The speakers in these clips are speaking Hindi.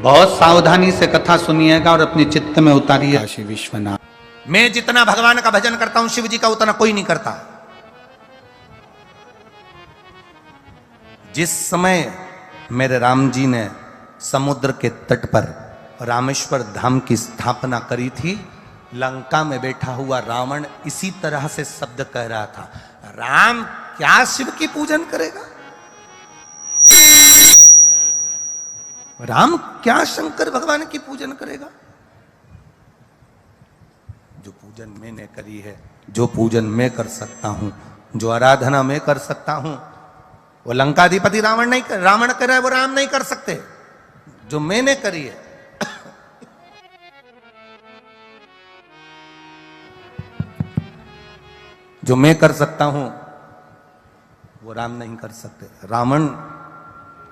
बहुत सावधानी से कथा सुनिएगा और अपने चित्त में उतारिए। काशी विश्वनाथ, मैं जितना भगवान का भजन करता हूं शिव जी का उतना कोई नहीं करता। जिस समय मेरे राम जी ने समुद्र के तट पर रामेश्वर धाम की स्थापना करी थी, लंका में बैठा हुआ रावण इसी तरह से शब्द कह रहा था, राम क्या शिव की पूजन करेगा, राम क्या शंकर भगवान की पूजन करेगा। जो पूजन मैंने करी है, जो पूजन मैं कर सकता हूं, जो आराधना मैं कर सकता हूं, वो लंकाधिपति रावण नहीं कर, रावण कर रहा है वो राम नहीं कर सकते। जो मैंने करी है जो मैं कर सकता हूं वो राम नहीं कर सकते। रावण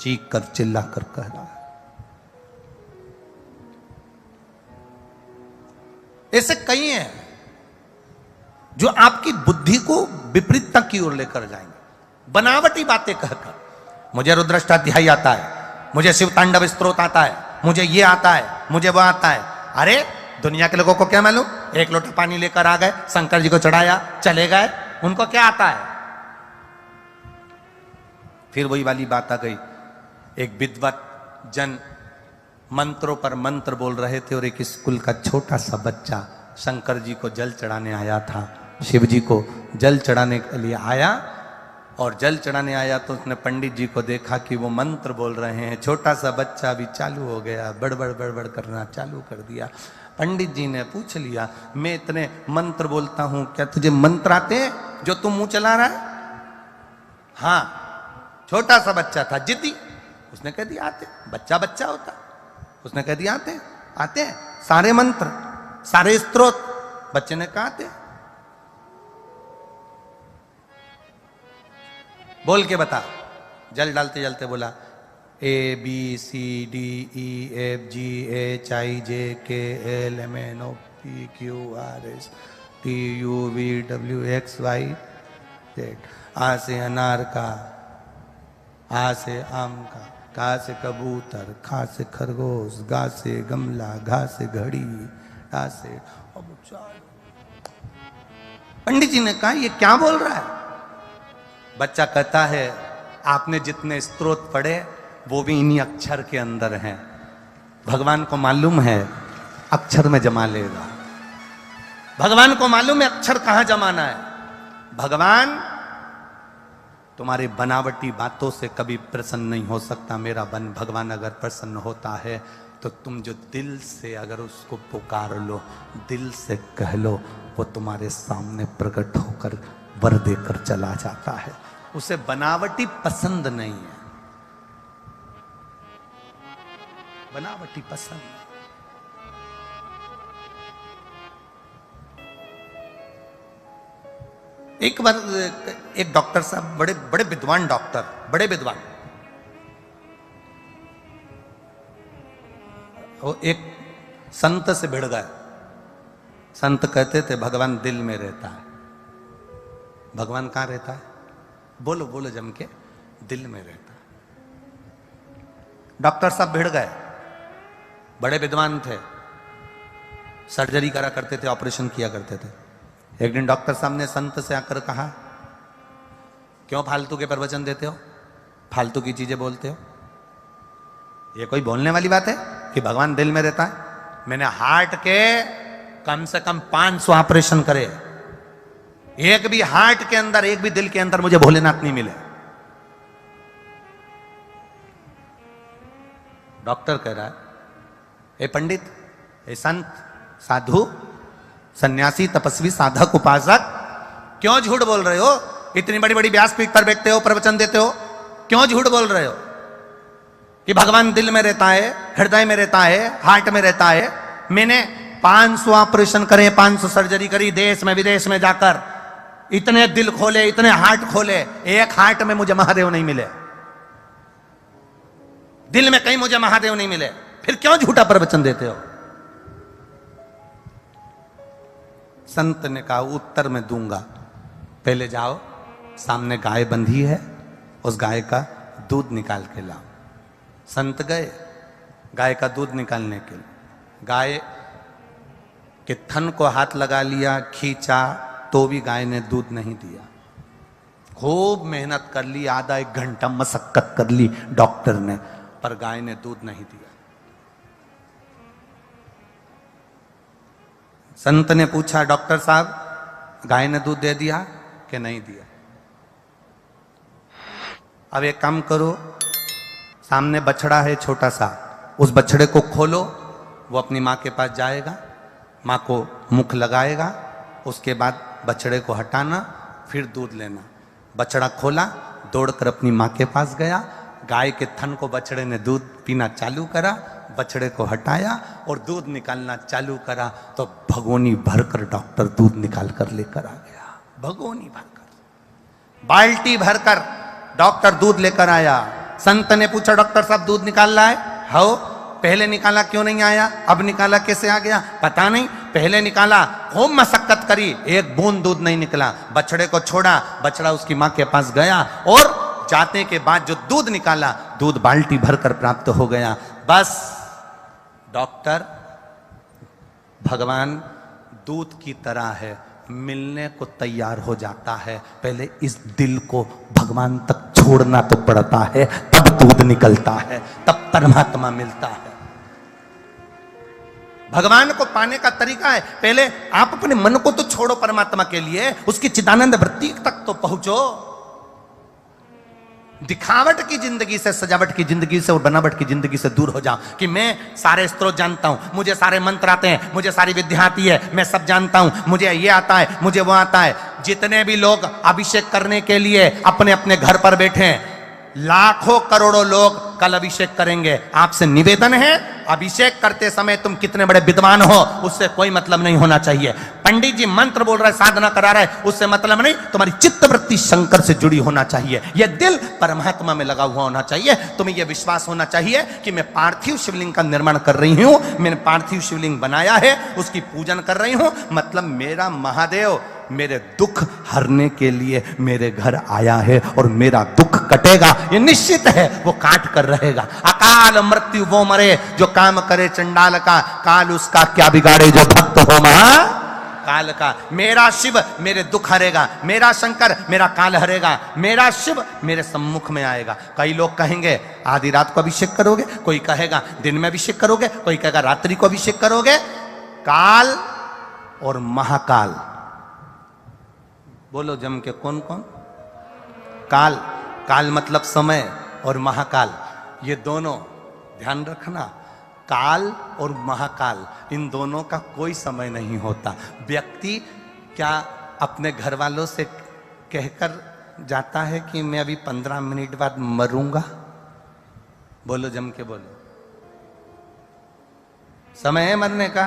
चीख कर चिल्ला कर कह रहा है। ऐसे कई हैं जो आपकी बुद्धि को विपरीतता की ओर लेकर जाएंगे, बनावटी बातें कहकर। मुझे रुद्राष्टाध्यायी आता है, मुझे शिव तांडव स्तोत्र आता है, मुझे ये आता है, मुझे वो आता है। अरे दुनिया के लोगों को क्या मालूम, एक लोटा पानी लेकर आ गए, शंकर जी को चढ़ाया, चले गए, उनको क्या आता है। फिर वही वाली बात आ गई, एक विद्वत जन मंत्रों पर मंत्र बोल रहे थे और एक स्कूल का छोटा सा बच्चा शंकर जी को जल चढ़ाने आया था, शिव जी को जल चढ़ाने के लिए आया। और जल चढ़ाने आया तो उसने पंडित जी को देखा कि वो मंत्र बोल रहे हैं। छोटा सा बच्चा भी चालू हो गया, बड़बड़ बड़बड़ करना चालू कर दिया। पंडित जी ने पूछ लिया, मैं इतने मंत्र बोलता हूं, क्या तुझे मंत्र आते हैं जो तुम मुंह चला रहा है? हाँ, छोटा सा बच्चा था, जिद्दी। उसने कह दिया आते। बच्चा बच्चा होता, उसने कह दिया आते हैं, आते हैं सारे मंत्र, सारे स्तोत्र। बच्चे ने कहा आते हैं। बोल के बता। जल डालते जलते बोला, ABCDEFGHIJKLMNOPQRSTUVWXYZ। आ से अनार का, आ से आम का, का से कबूतर, खा से खरगोश, गा से गमला, घा से घड़ी, ढा से। पंडित जी ने कहा ये क्या बोल रहा है? बच्चा कहता है आपने जितने स्तोत्र पढ़े वो भी इन्हीं अक्षर के अंदर हैं। भगवान को मालूम है अक्षर में जमा लेगा, भगवान को मालूम है अक्षर कहां जमाना है। भगवान तुम्हारी बनावटी बातों से कभी प्रसन्न नहीं हो सकता। मेरा भगवान अगर प्रसन्न होता है तो तुम जो दिल से अगर उसको पुकार लो, दिल से कह लो, वो तुम्हारे सामने प्रकट होकर वर देकर चला जाता है। उसे बनावटी पसंद नहीं है, बनावटी पसंद। एक बार एक डॉक्टर साहब, बड़े बड़े विद्वान डॉक्टर, बड़े विद्वान, वो एक संत से भिड़ गए। संत कहते थे भगवान दिल में रहता है। भगवान कहां रहता है? बोलो बोलो जम के, दिल में रहता है। डॉक्टर साहब भिड़ गए, बड़े विद्वान थे, सर्जरी करा करते थे, ऑपरेशन किया करते थे। एक दिन डॉक्टर साहब ने संत से आकर कहा, क्यों फालतू के प्रवचन देते हो, फालतू की चीजें बोलते हो? ये कोई बोलने वाली बात है कि भगवान दिल में रहता है? मैंने हार्ट के कम से कम 500 ऑपरेशन करे, एक भी हार्ट के अंदर, एक भी दिल के अंदर मुझे भोलेनाथ नहीं मिले। डॉक्टर कह रहा है, ए पंडित, ए संत, साधु, सन्यासी, तपस्वी, साधक, उपासक, क्यों झूठ बोल रहे हो? इतनी बड़ी बड़ी व्यासपीठ पर बैठते हो, प्रवचन देते हो, क्यों झूठ बोल रहे हो कि भगवान दिल में रहता है, हृदय में रहता है, हार्ट में रहता है? मैंने 500 ऑपरेशन करे, 500 सर्जरी करी, देश में विदेश में जाकर, इतने दिल खोले, इतने हार्ट खोले, एक हार्ट में मुझे महादेव नहीं मिले, दिल में कहीं मुझे महादेव नहीं मिले, फिर क्यों झूठा प्रवचन देते हो? संत ने कहा उत्तर में दूंगा, पहले जाओ, सामने गाय बंधी है, उस गाय का दूध निकाल के लाओ। संत गए, गाय का दूध निकालने के लिए। गाय के थन को हाथ लगा लिया, खींचा, तो भी गाय ने दूध नहीं दिया। खूब मेहनत कर ली, आधा एक घंटा मशक्कत कर ली डॉक्टर ने, पर गाय ने दूध नहीं दिया। संत ने पूछा, डॉक्टर साहब गाय ने दूध दे दिया कि नहीं दिया? अब एक काम करो, सामने बछड़ा है छोटा सा, उस बछड़े को खोलो, वो अपनी माँ के पास जाएगा, माँ को मुख लगाएगा, उसके बाद बछड़े को हटाना, फिर दूध लेना। बछड़ा खोला, दौड़कर अपनी माँ के पास गया, गाय के थन को बछड़े ने दूध पीना चालू करा, बछड़े को हटाया और दूध निकालना चालू करा, तो भगोनी भरकर डॉक्टर दूध निकाल कर लेकर आ गया। भगोनी भरकर, बाल्टी भरकर डॉक्टर दूध लेकर आया। संत ने पूछा, डॉक्टर साहब दूध निकाल रहा है? हो, पहले निकाला क्यों नहीं आया, अब निकाला कैसे आ गया? पता नहीं, पहले निकाला, खूब मशक्कत करी, एक बूंद दूध नहीं निकला। बछड़े को छोड़ा, बछड़ा उसकी माँ के पास गया और जाते के बाद जो दूध निकाला, दूध बाल्टी भरकर प्राप्त हो गया। बस डॉक्टर भगवान दूध की तरह है, मिलने को तैयार हो जाता है। पहले इस दिल को भगवान तक छोड़ना तो पड़ता है, तब दूध निकलता है, तब परमात्मा मिलता है। भगवान को पाने का तरीका है, पहले आप अपने मन को तो छोड़ो परमात्मा के लिए, उसकी चिदानंद वृत्ति तक तो पहुंचो। दिखावट की जिंदगी से, सजावट की जिंदगी से और बनावट की जिंदगी से दूर हो जाओ कि मैं सारे स्त्रोत जानता हूं, मुझे सारे मंत्र आते हैं, मुझे सारी विद्या आती है, मैं सब जानता हूं, मुझे ये आता है, मुझे वो आता है। जितने भी लोग अभिषेक करने के लिए अपने अपने घर पर बैठे हैं, लाखों करोड़ों लोग कल अभिषेक करेंगे। आपसे निवेदन है, अभिषेक करते समय तुम कितने बड़े विद्वान हो उससे कोई मतलब नहीं होना चाहिए। पंडित जी मंत्र बोल रहे, साधना करा रहे, उससे मतलब नहीं। तुम्हारी चित्तवृत्ति शंकर से जुड़ी होना चाहिए, यह दिल परमात्मा में लगा हुआ होना चाहिए। तुम्हें यह विश्वास होना चाहिए कि मैं पार्थिव शिवलिंग का निर्माण कर रही हूं, मैंने पार्थिव शिवलिंग बनाया है, उसकी पूजन कर रही हूं, मतलब मेरा महादेव मेरे दुख हरने के लिए मेरे घर आया है और मेरा दुख कटेगा, ये निश्चित है, वो काट कर रहेगा। अकाल मृत्यु वो मरे जो काम करे चंडाल का, काल उसका क्या बिगाड़े जो भक्त हो महा काल का। मेरा शिव मेरे दुख हरेगा, मेरा शंकर मेरा काल हरेगा, मेरा शिव मेरे सम्मुख में आएगा। कई लोग कहेंगे आधी रात को अभिषेक करोगे, कोई कहेगा दिन में अभिषेक करोगे, कोई कहेगा रात्रि को अभिषेक करोगे। काल और महाकाल, बोलो जम के, कौन कौन? काल, काल मतलब समय, और महाकाल, ये दोनों ध्यान रखना। काल और महाकाल, इन दोनों का कोई समय नहीं होता। व्यक्ति क्या अपने घर वालों से कहकर जाता है कि मैं अभी 15 मिनट बाद मरूंगा? बोलो जम के बोलो। समय है मरने का?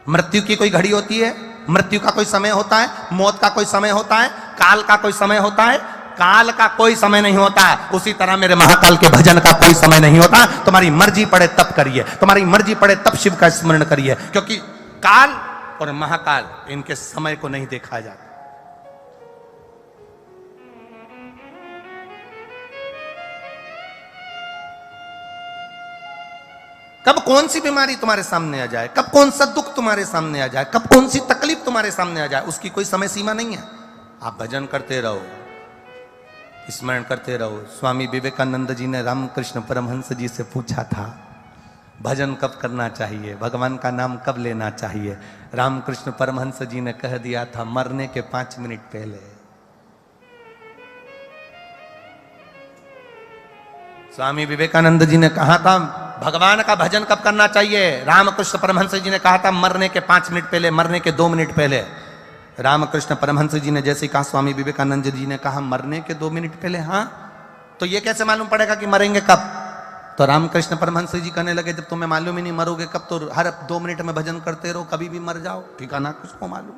मृत्यु की कोई घड़ी होती है? मृत्यु का कोई समय होता है? मौत का कोई समय होता है? काल का कोई समय होता है? काल का कोई समय नहीं होता है। उसी तरह मेरे महाकाल के भजन का कोई समय नहीं होता। तुम्हारी मर्जी पड़े तब करिए, तुम्हारी मर्जी पड़े तब शिव का स्मरण करिए, क्योंकि काल और महाकाल इनके समय को नहीं देखा जाता। कब कौन सी बीमारी तुम्हारे सामने आ जाए, कब कौन सा दुख तुम्हारे सामने आ जाए, कब कौन सी तकलीफ तुम्हारे सामने आ जाए, उसकी कोई समय सीमा नहीं है। आप भजन करते रहो, स्मरण करते रहो। स्वामी विवेकानंद जी ने रामकृष्ण परमहंस जी से पूछा था, भजन कब करना चाहिए, भगवान का नाम कब लेना चाहिए? रामकृष्ण परमहंस जी ने कह दिया था, मरने के 5 मिनट पहले। स्वामी विवेकानंद जी ने कहा था, भगवान का भजन कब करना चाहिए? रामकृष्ण परमहंस जी ने कहा था, मरने के 5 मिनट पहले, मरने के 2 मिनट पहले। रामकृष्ण परमहंस जी ने जैसे कहा, स्वामी विवेकानंद जी ने कहा मरने के 2 मिनट पहले। हाँ, तो ये कैसे मालूम पड़ेगा कि मरेंगे कब? तो रामकृष्ण परमहंस जी कहने लगे, जब तुम्हें मालूम ही नहीं मरोगे कब, तो हर 2 मिनट में भजन करते रहो, कभी भी मर जाओ, ठिकाना किसको मालूम।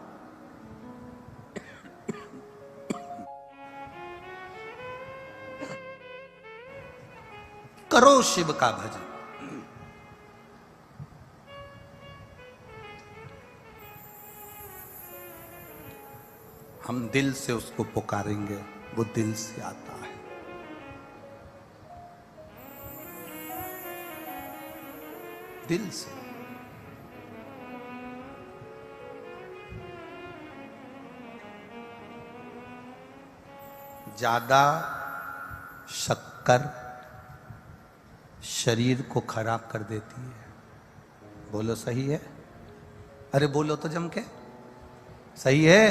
करो शिव का भजन। हम दिल से उसको पुकारेंगे, वो दिल से आता है। दिल से। ज्यादा शक्कर शरीर को खराब कर देती है। बोलो सही है? अरे बोलो तो जम के, सही है?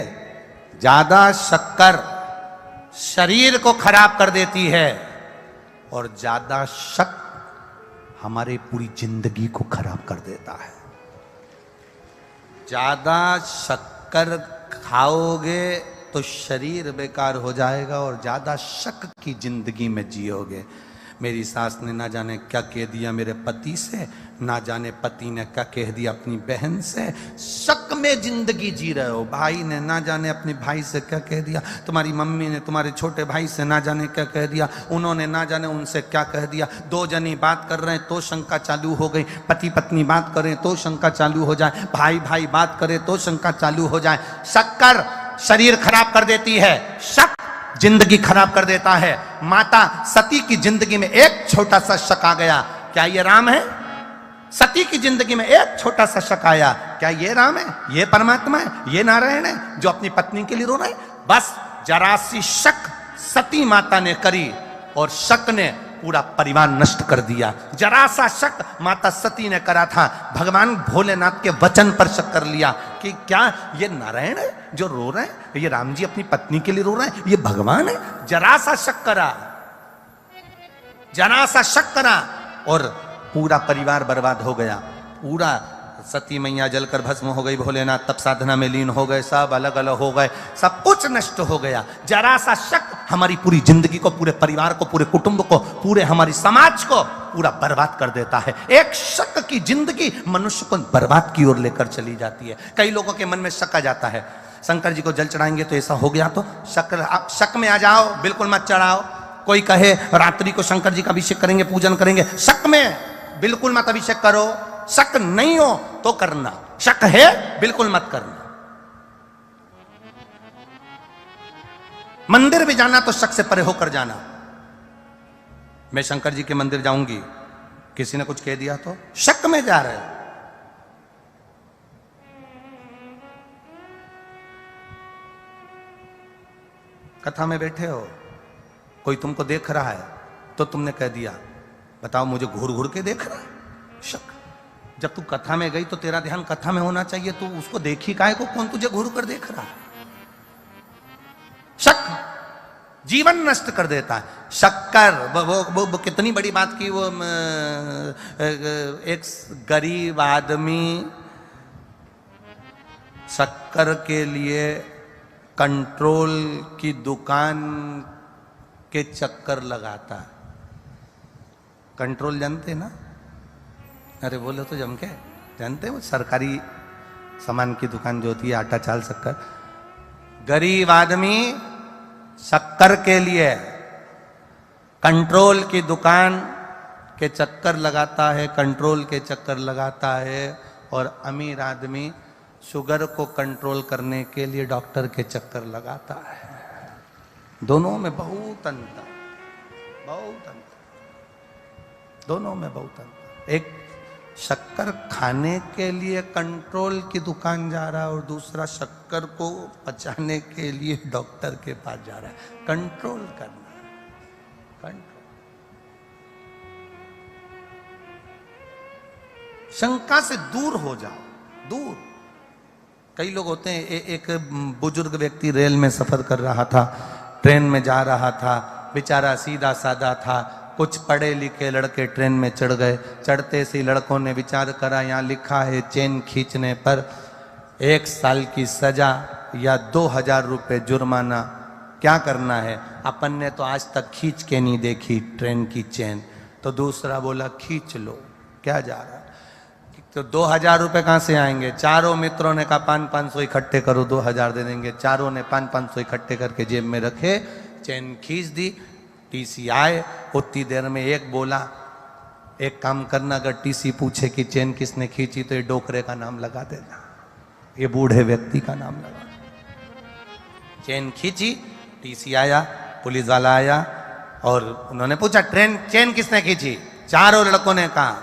ज्यादा शक्कर शरीर को खराब कर देती है और ज्यादा शक हमारी पूरी जिंदगी को खराब कर देता है। ज्यादा शक्कर खाओगे तो शरीर बेकार हो जाएगा और ज्यादा शक की जिंदगी में जियोगे। मेरी सास ने ना जाने क्या कह दिया मेरे पति से, ना जाने पति ने क्या कह दिया अपनी बहन से, शक में जिंदगी जी रहे हो। भाई ने ना जाने अपने भाई से क्या कह दिया, तुम्हारी मम्मी ने तुम्हारे छोटे भाई से ना जाने क्या कह दिया, उन्होंने ना जाने उनसे क्या कह दिया। दो जनी बात कर रहे हैं तो शंका चालू हो गई, पति पत्नी बात करें तो शंका चालू हो जाए, भाई भाई बात करे तो शंका चालू हो जाए। शक्कर शरीर खराब कर देती है, शक जिंदगी खराब कर देता है। माता सती की जिंदगी में एक छोटा सा शक आ गया, क्या ये राम है? सती की जिंदगी में एक छोटा सा शक आया, क्या ये राम है, ये परमात्मा है, ये नारायण है जो अपनी पत्नी के लिए रो रहा है? बस जरा सी शक सती माता ने करी और शक ने पूरा परिवार नष्ट कर दिया। जरा सा शक माता सती ने करा था, भगवान भोलेनाथ के वचन पर शक कर लिया कि क्या ये नारायण है जो रो रहे हैं, ये राम जी अपनी पत्नी के लिए रो रहे हैं, ये भगवान है? जरा सा शक करा, जरा सा शक करा और पूरा परिवार बर्बाद हो गया। पूरा सती मैया जलकर भस्म हो गई, भोलेनाथ तप साधना में लीन हो गए, सब अलग अलग हो गए, सब कुछ नष्ट हो गया। जरा सा शक हमारी पूरी जिंदगी को, पूरे परिवार को, पूरे कुटुंब को, पूरे हमारी समाज को पूरा बर्बाद कर देता है। एक शक की जिंदगी मनुष्य को बर्बाद की ओर लेकर चली जाती है। कई लोगों के मन में शक आ जाता है, शंकर जी को जल चढ़ाएंगे तो ऐसा हो गया, तो शक में आ जाओ, बिल्कुल मत चढ़ाओ। कोई कहे रात्रि को शंकर जी का अभिषेक करेंगे, पूजन करेंगे, शक में बिल्कुल मत अभिषेक करो। शक नहीं हो तो करना, शक है बिल्कुल मत करना। मंदिर भी जाना तो शक से परे होकर जाना। मैं शंकर जी के मंदिर जाऊंगी, किसी ने कुछ कह दिया तो शक में जा रहे हो। कथा में बैठे हो, कोई तुमको देख रहा है तो तुमने कह दिया, बताओ मुझे घूर घूर के देख रहा है, शक। जब तू कथा में गई तो तेरा ध्यान कथा में होना चाहिए, तू उसको देखी काहे को, कौन तुझे घूर कर देख रहा है? शक जीवन नष्ट कर देता है। शक्कर वो कितनी बड़ी बात की, वो एक गरीब आदमी शक्कर के लिए कंट्रोल की दुकान के चक्कर लगाता है। कंट्रोल जानते ना? अरे बोलो तो जम के, जानते हो सरकारी सामान की दुकान जो होती है, आटा चाल शक्कर। गरीब आदमी शक्कर के लिए कंट्रोल की दुकान के चक्कर लगाता है, कंट्रोल के चक्कर लगाता है। और अमीर आदमी शुगर को कंट्रोल करने के लिए डॉक्टर के चक्कर लगाता है। दोनों में बहुत अंतर, बहुत अंतर, दोनों में बहुत अंतर। एक शक्कर खाने के लिए कंट्रोल की दुकान जा रहा है और दूसरा शक्कर को पचाने के लिए डॉक्टर के पास जा रहा है। कंट्रोल करना, कंट्रोल। शंका से दूर हो जाओ, दूर। कई लोग होते हैं, एक बुजुर्ग व्यक्ति रेल में सफर कर रहा था, ट्रेन में जा रहा था, बेचारा सीधा साधा था। कुछ पढ़े लिखे लड़के ट्रेन में चढ़ गए। चढ़ते से लड़कों ने विचार करा, यहाँ लिखा है चेन खींचने पर 1 साल की सजा या 2000 रुपये जुर्माना, क्या करना है? अपन ने तो आज तक खींच के नहीं देखी ट्रेन की चेन। तो दूसरा बोला खींच लो, क्या जा रहा है? तो 2000 रुपये कहाँ से आएंगे? चारों मित्रों ने कहा 500 इकट्ठे करो, 2000 दे देंगे। चारों ने 500 इकट्ठे करके जेब में रखे, चेन खींच दी। टीसी आए, उतनी देर में एक बोला, एक काम करना, अगर टीसी पूछे कि चेन किसने खींची तो ये डोकरे का नाम लगा देना, ये बूढ़े व्यक्ति का नाम लगा। चेन खींची, टीसी आया, पुलिस वाला आया और उन्होंने पूछा चेन किसने खींची? चारों लड़कों ने कहा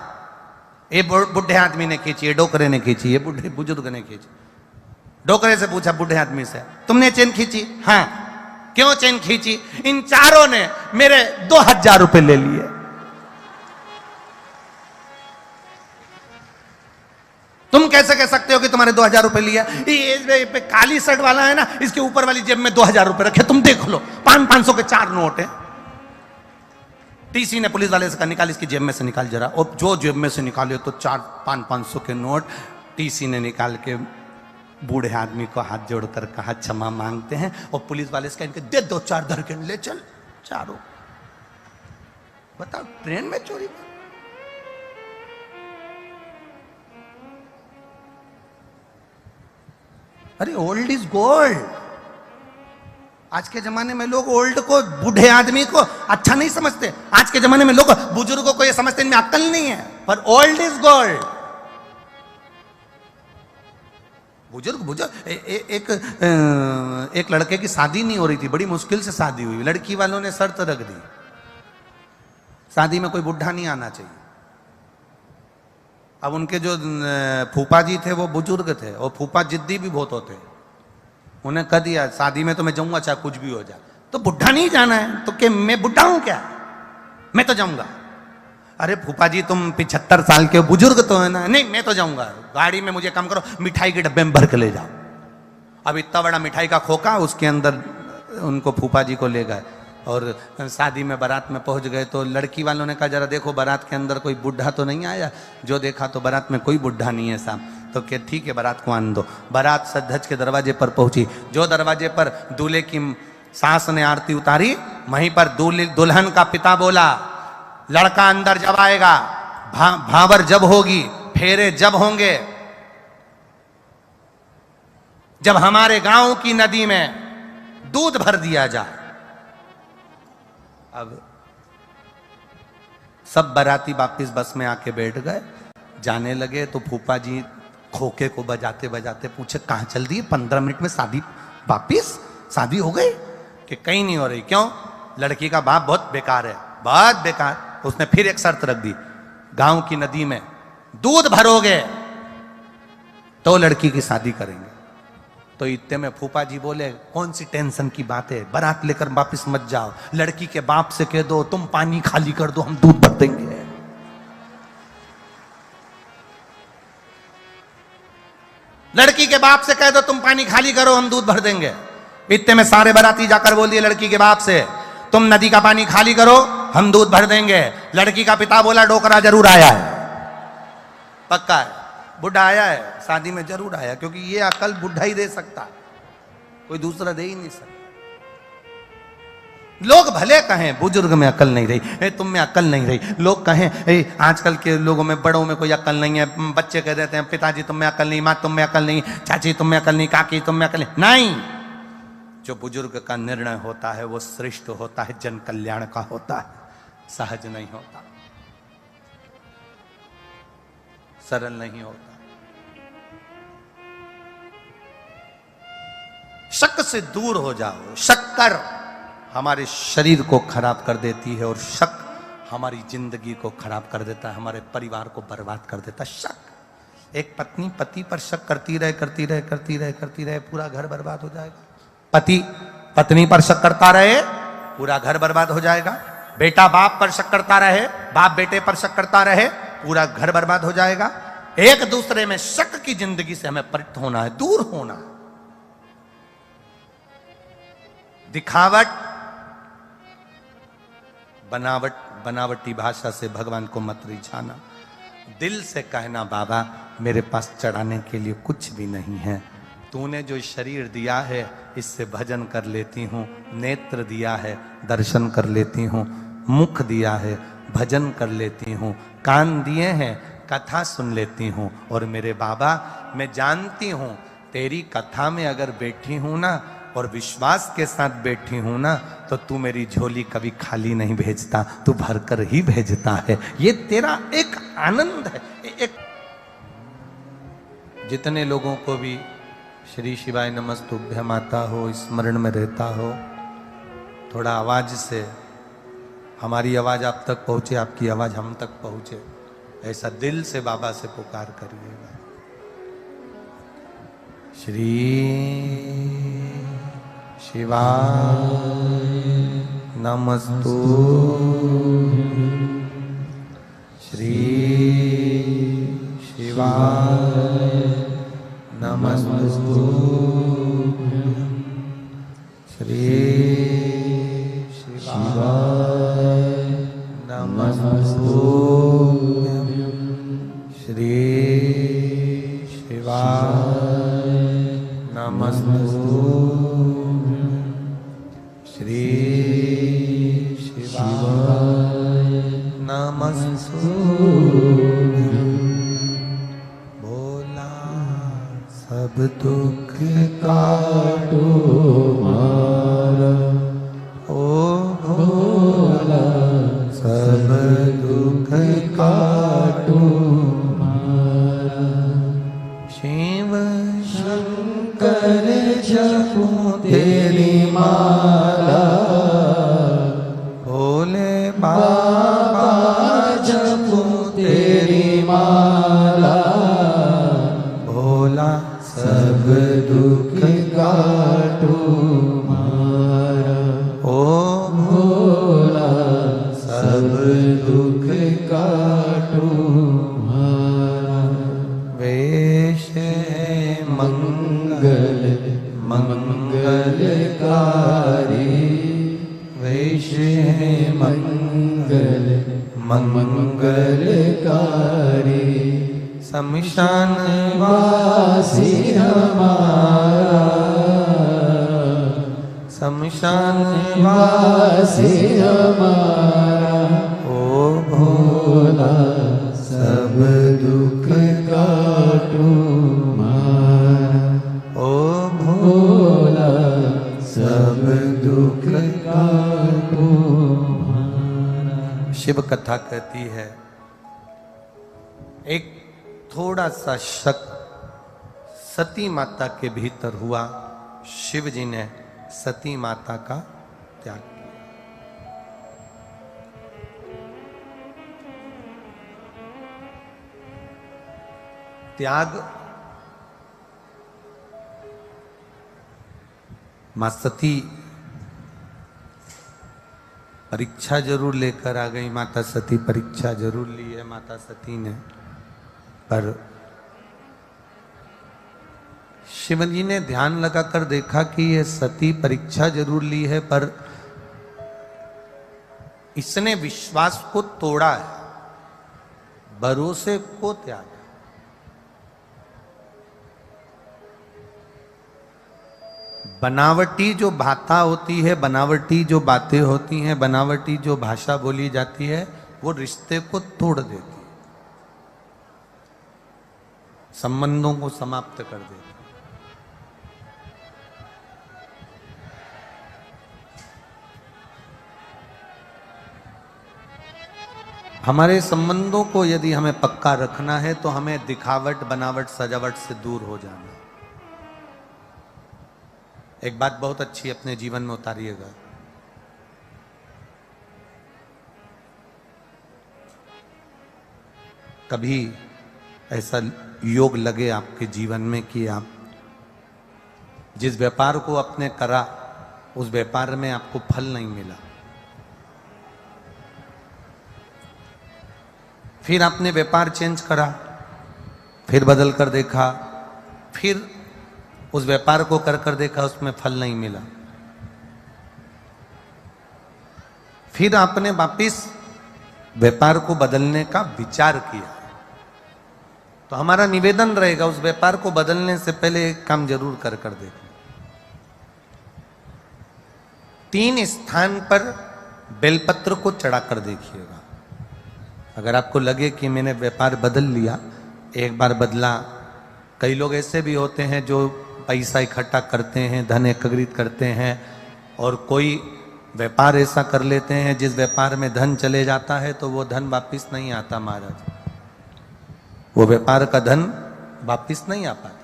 ये बुढ़े आदमी ने खींची, ये डोकरे ने खींची, ये बुढ़े बुजुर्ग ने खींची। डोकरे से पूछा बुढ़े आदमी से, तुमने चेन खींची? हाँ। क्यों चेन खींची? इन चारों ने मेरे 2000 रुपए ले लिए। तुम कैसे कह सकते हो कि तुम्हारे 2000 रुपए लिया? ये पे काली शर्ट वाला है ना, इसके ऊपर वाली जेब में 2000 रुपए रखे, तुम देख लो, 500 के 4 नोट है। टीसी ने पुलिस वाले से कहा, निकाल, इसकी जेब में से निकाल जरा। और जो जेब में से निकाले तो 500 के नोट टीसी ने निकाल के बूढ़े आदमी को हाथ जोड़कर कहा, क्षमा मांगते हैं। और पुलिस वाले से इनके दे 2-4 दरकन ले चल, चारों। बताओ, ट्रेन में चोरी। अरे ओल्ड इज गोल्ड। आज के जमाने में लोग ओल्ड को, बूढ़े आदमी को अच्छा नहीं समझते। आज के जमाने में लोग बुजुर्गों को ये समझते, इनमें अक्ल नहीं है। पर ओल्ड इज गोल्ड। बुजुर्ग एक लड़के की शादी नहीं हो रही थी, बड़ी मुश्किल से शादी हुई। लड़की वालों ने शर्त रख दी, शादी में कोई बुढ़ा नहीं आना चाहिए। अब उनके जो फूफा जी थे वो बुजुर्ग थे, और फूफा जिद्दी भी बहुत होते। उन्हें कह दिया, शादी में तो मैं जाऊंगा चाहे कुछ भी हो जाए। तो बुढ़ा नहीं जाना है तो क्या मैं बुढ़ा हूं क्या? मैं तो जाऊंगा। अरे फूफा जी तुम 75 साल के बुजुर्ग तो है ना। नहीं, मैं तो जाऊंगा। गाड़ी में मुझे काम करो, मिठाई के डब्बे में भर के ले जाओ। अब इतना बड़ा मिठाई का खोखा, उसके अंदर उनको फूफा जी को ले गए। और शादी में बारात में पहुंच गए तो लड़की वालों ने कहा, जरा देखो बारात के अंदर कोई बुढ़ा तो नहीं आया। जो देखा तो बारात में कोई बुढ़ा नहीं है साहब। तो क्या ठीक है, बारात को आने दो। बारात सज धज के दरवाजे पर पहुंची। जो दरवाजे पर दूल्हे की सास ने आरती उतारी, वहीं पर दुल्हन का पिता बोला, लड़का अंदर जब आएगा, भावर जब होगी, फेरे जब होंगे, जब हमारे गांव की नदी में दूध भर दिया जाए। अब सब बाराती वापिस बस में आके बैठ गए। जाने लगे तो फूफा जी खोखे को बजाते बजाते पूछे, कहां चल दी? 15 मिनट में शादी, वापिस शादी हो गई? कि कहीं नहीं हो रही। क्यों? लड़की का बाप बहुत बेकार है, बहुत बेकार। उसने फिर एक शर्त रख दी, गांव की नदी में दूध भरोगे तो लड़की की शादी करेंगे। तो इतने में फूफा जी बोले, कौन सी टेंशन की बात है, बारात लेकर वापिस मत जाओ। लड़की के बाप से कह दो तुम पानी खाली कर दो, हम दूध भर देंगे। लड़की के बाप से कह दो तुम पानी खाली करो, हम दूध भर देंगे। इतने में सारे बाराती जाकर बोल दिए लड़की के बाप से, तुम नदी का पानी खाली करो, हम दूध भर देंगे। लड़की का पिता बोला, डोकरा जरूर आया है, पक्का है, बुढ़ा आया है, शादी में जरूर आया, क्योंकि ये अकल बुढ़ा ही दे सकता, कोई दूसरा दे ही नहीं सकता। लोग भले कहें बुजुर्ग में अकल नहीं रही, तुम में अकल नहीं रही। लोग कहें आजकल के लोगों में, बड़ों में कोई अकल नहीं है। बच्चे कह देते हैं, पिताजी तुम में अकल नहीं, माँ तुम में अकल नहीं, चाची तुम में अकल नहीं, काकी तुम में अकल नहीं। जो बुजुर्ग का निर्णय होता है वो श्रेष्ठ होता है, जन कल्याण का होता है, सहज नहीं होता, सरल नहीं होता। शक से दूर हो जाओ। शक्कर हमारे शरीर को खराब कर देती है, और शक हमारी जिंदगी को खराब कर देता है, हमारे परिवार को बर्बाद कर देता है। शक। एक पत्नी पति पर शक करती रहे, पूरा घर बर्बाद हो जाएगा। पति पत्नी पर शक करता रहे, पूरा घर बर्बाद हो जाएगा। बेटा बाप पर शक करता रहे, बाप बेटे पर शक करता रहे, पूरा घर बर्बाद हो जाएगा। एक दूसरे में शक की जिंदगी से हमें पृथक होना है, दूर होना। दिखावट, बनावटी भाषा से भगवान को मत रिझाना। दिल से कहना, बाबा मेरे पास चढ़ाने के लिए कुछ भी नहीं है, तूने जो शरीर दिया है इससे भजन कर लेती हूँ, नेत्र दिया है दर्शन कर लेती हूँ, मुख दिया है भजन कर लेती हूँ, कान दिए हैं कथा सुन लेती हूँ। और मेरे बाबा मैं जानती हूँ तेरी कथा में अगर बैठी हूँ ना, और विश्वास के साथ बैठी हूं ना, तो तू मेरी झोली कभी खाली नहीं भेजता, तू भरकर ही भेजता है। ये तेरा एक आनंद है। एक जितने लोगों को भी श्री शिवाय नमस्तुभ्य माता हो स्मरण में रहता हो, थोड़ा आवाज से हमारी आवाज आप तक पहुंचे, आपकी आवाज हम तक पहुंचे। ऐसा दिल से बाबा से पुकार करिएगा। श्री शिवाय नमस्तु, श्री शिवाय नमस्तु, श्री शिवाय नमस्तु, श्री शिवाय नमस्तु, श्री शिवाय नमस्तु। भोला सब दुख काटो मारा, ओ भोला सब दुख काटो मारा। शिव शंकर जपो तेरी माला, भोले बाबा जपो तेरी माला। भोला सब दुख काटो मारा, ओ भोला सब दुख काटो मारा। वेश है मंगल मंगलकारी, वेश है मंगल मंगलकारी। शमशान वासी हमारा, शमशान वासी हमारा। ओ भोला सब दुख काटो मारा, ओ भोला सब दुख काटो मारा। शिव कथा कहती है, एक थोड़ा सा शक सती माता के भीतर हुआ। शिव जी ने सती माता का त्याग किया। त्याग मां सती परीक्षा जरूर लेकर आ गई। माता सती परीक्षा जरूर ली है माता सती ने, पर शिव जी ने ध्यान लगाकर देखा कि ये सती परीक्षा जरूर ली है, पर इसने विश्वास को तोड़ा है, भरोसे को त्यागा। बनावटी जो भाषा होती है, बनावटी जो बातें होती हैं, बनावटी जो भाषा बोली जाती है, वो रिश्ते को तोड़ देती है, संबंधों को समाप्त कर देती है। हमारे संबंधों को यदि हमें पक्का रखना है तो हमें दिखावट, बनावट, सजावट से दूर हो जाना। एक बात बहुत अच्छी अपने जीवन में उतारिएगा। कभी ऐसा योग लगे आपके जीवन में कि आप जिस व्यापार को आपने करा उस व्यापार में आपको फल नहीं मिला, फिर आपने व्यापार चेंज करा, फिर बदल कर देखा, फिर उस व्यापार को कर देखा, उसमें फल नहीं मिला, फिर आपने वापिस व्यापार को बदलने का विचार किया, तो हमारा निवेदन रहेगा उस व्यापार को बदलने से पहले एक काम जरूर कर देखना। 3 स्थान पर बेलपत्र को चढ़ाकर देखिएगा। अगर आपको लगे कि मैंने व्यापार बदल लिया, एक बार बदला। कई लोग ऐसे भी होते हैं जो पैसा इकट्ठा करते हैं, धन एकत्रित करते हैं, और कोई व्यापार ऐसा कर लेते हैं जिस व्यापार में धन चले जाता है तो वो धन वापिस नहीं आता महाराज, वो व्यापार का धन वापिस नहीं आ पाता।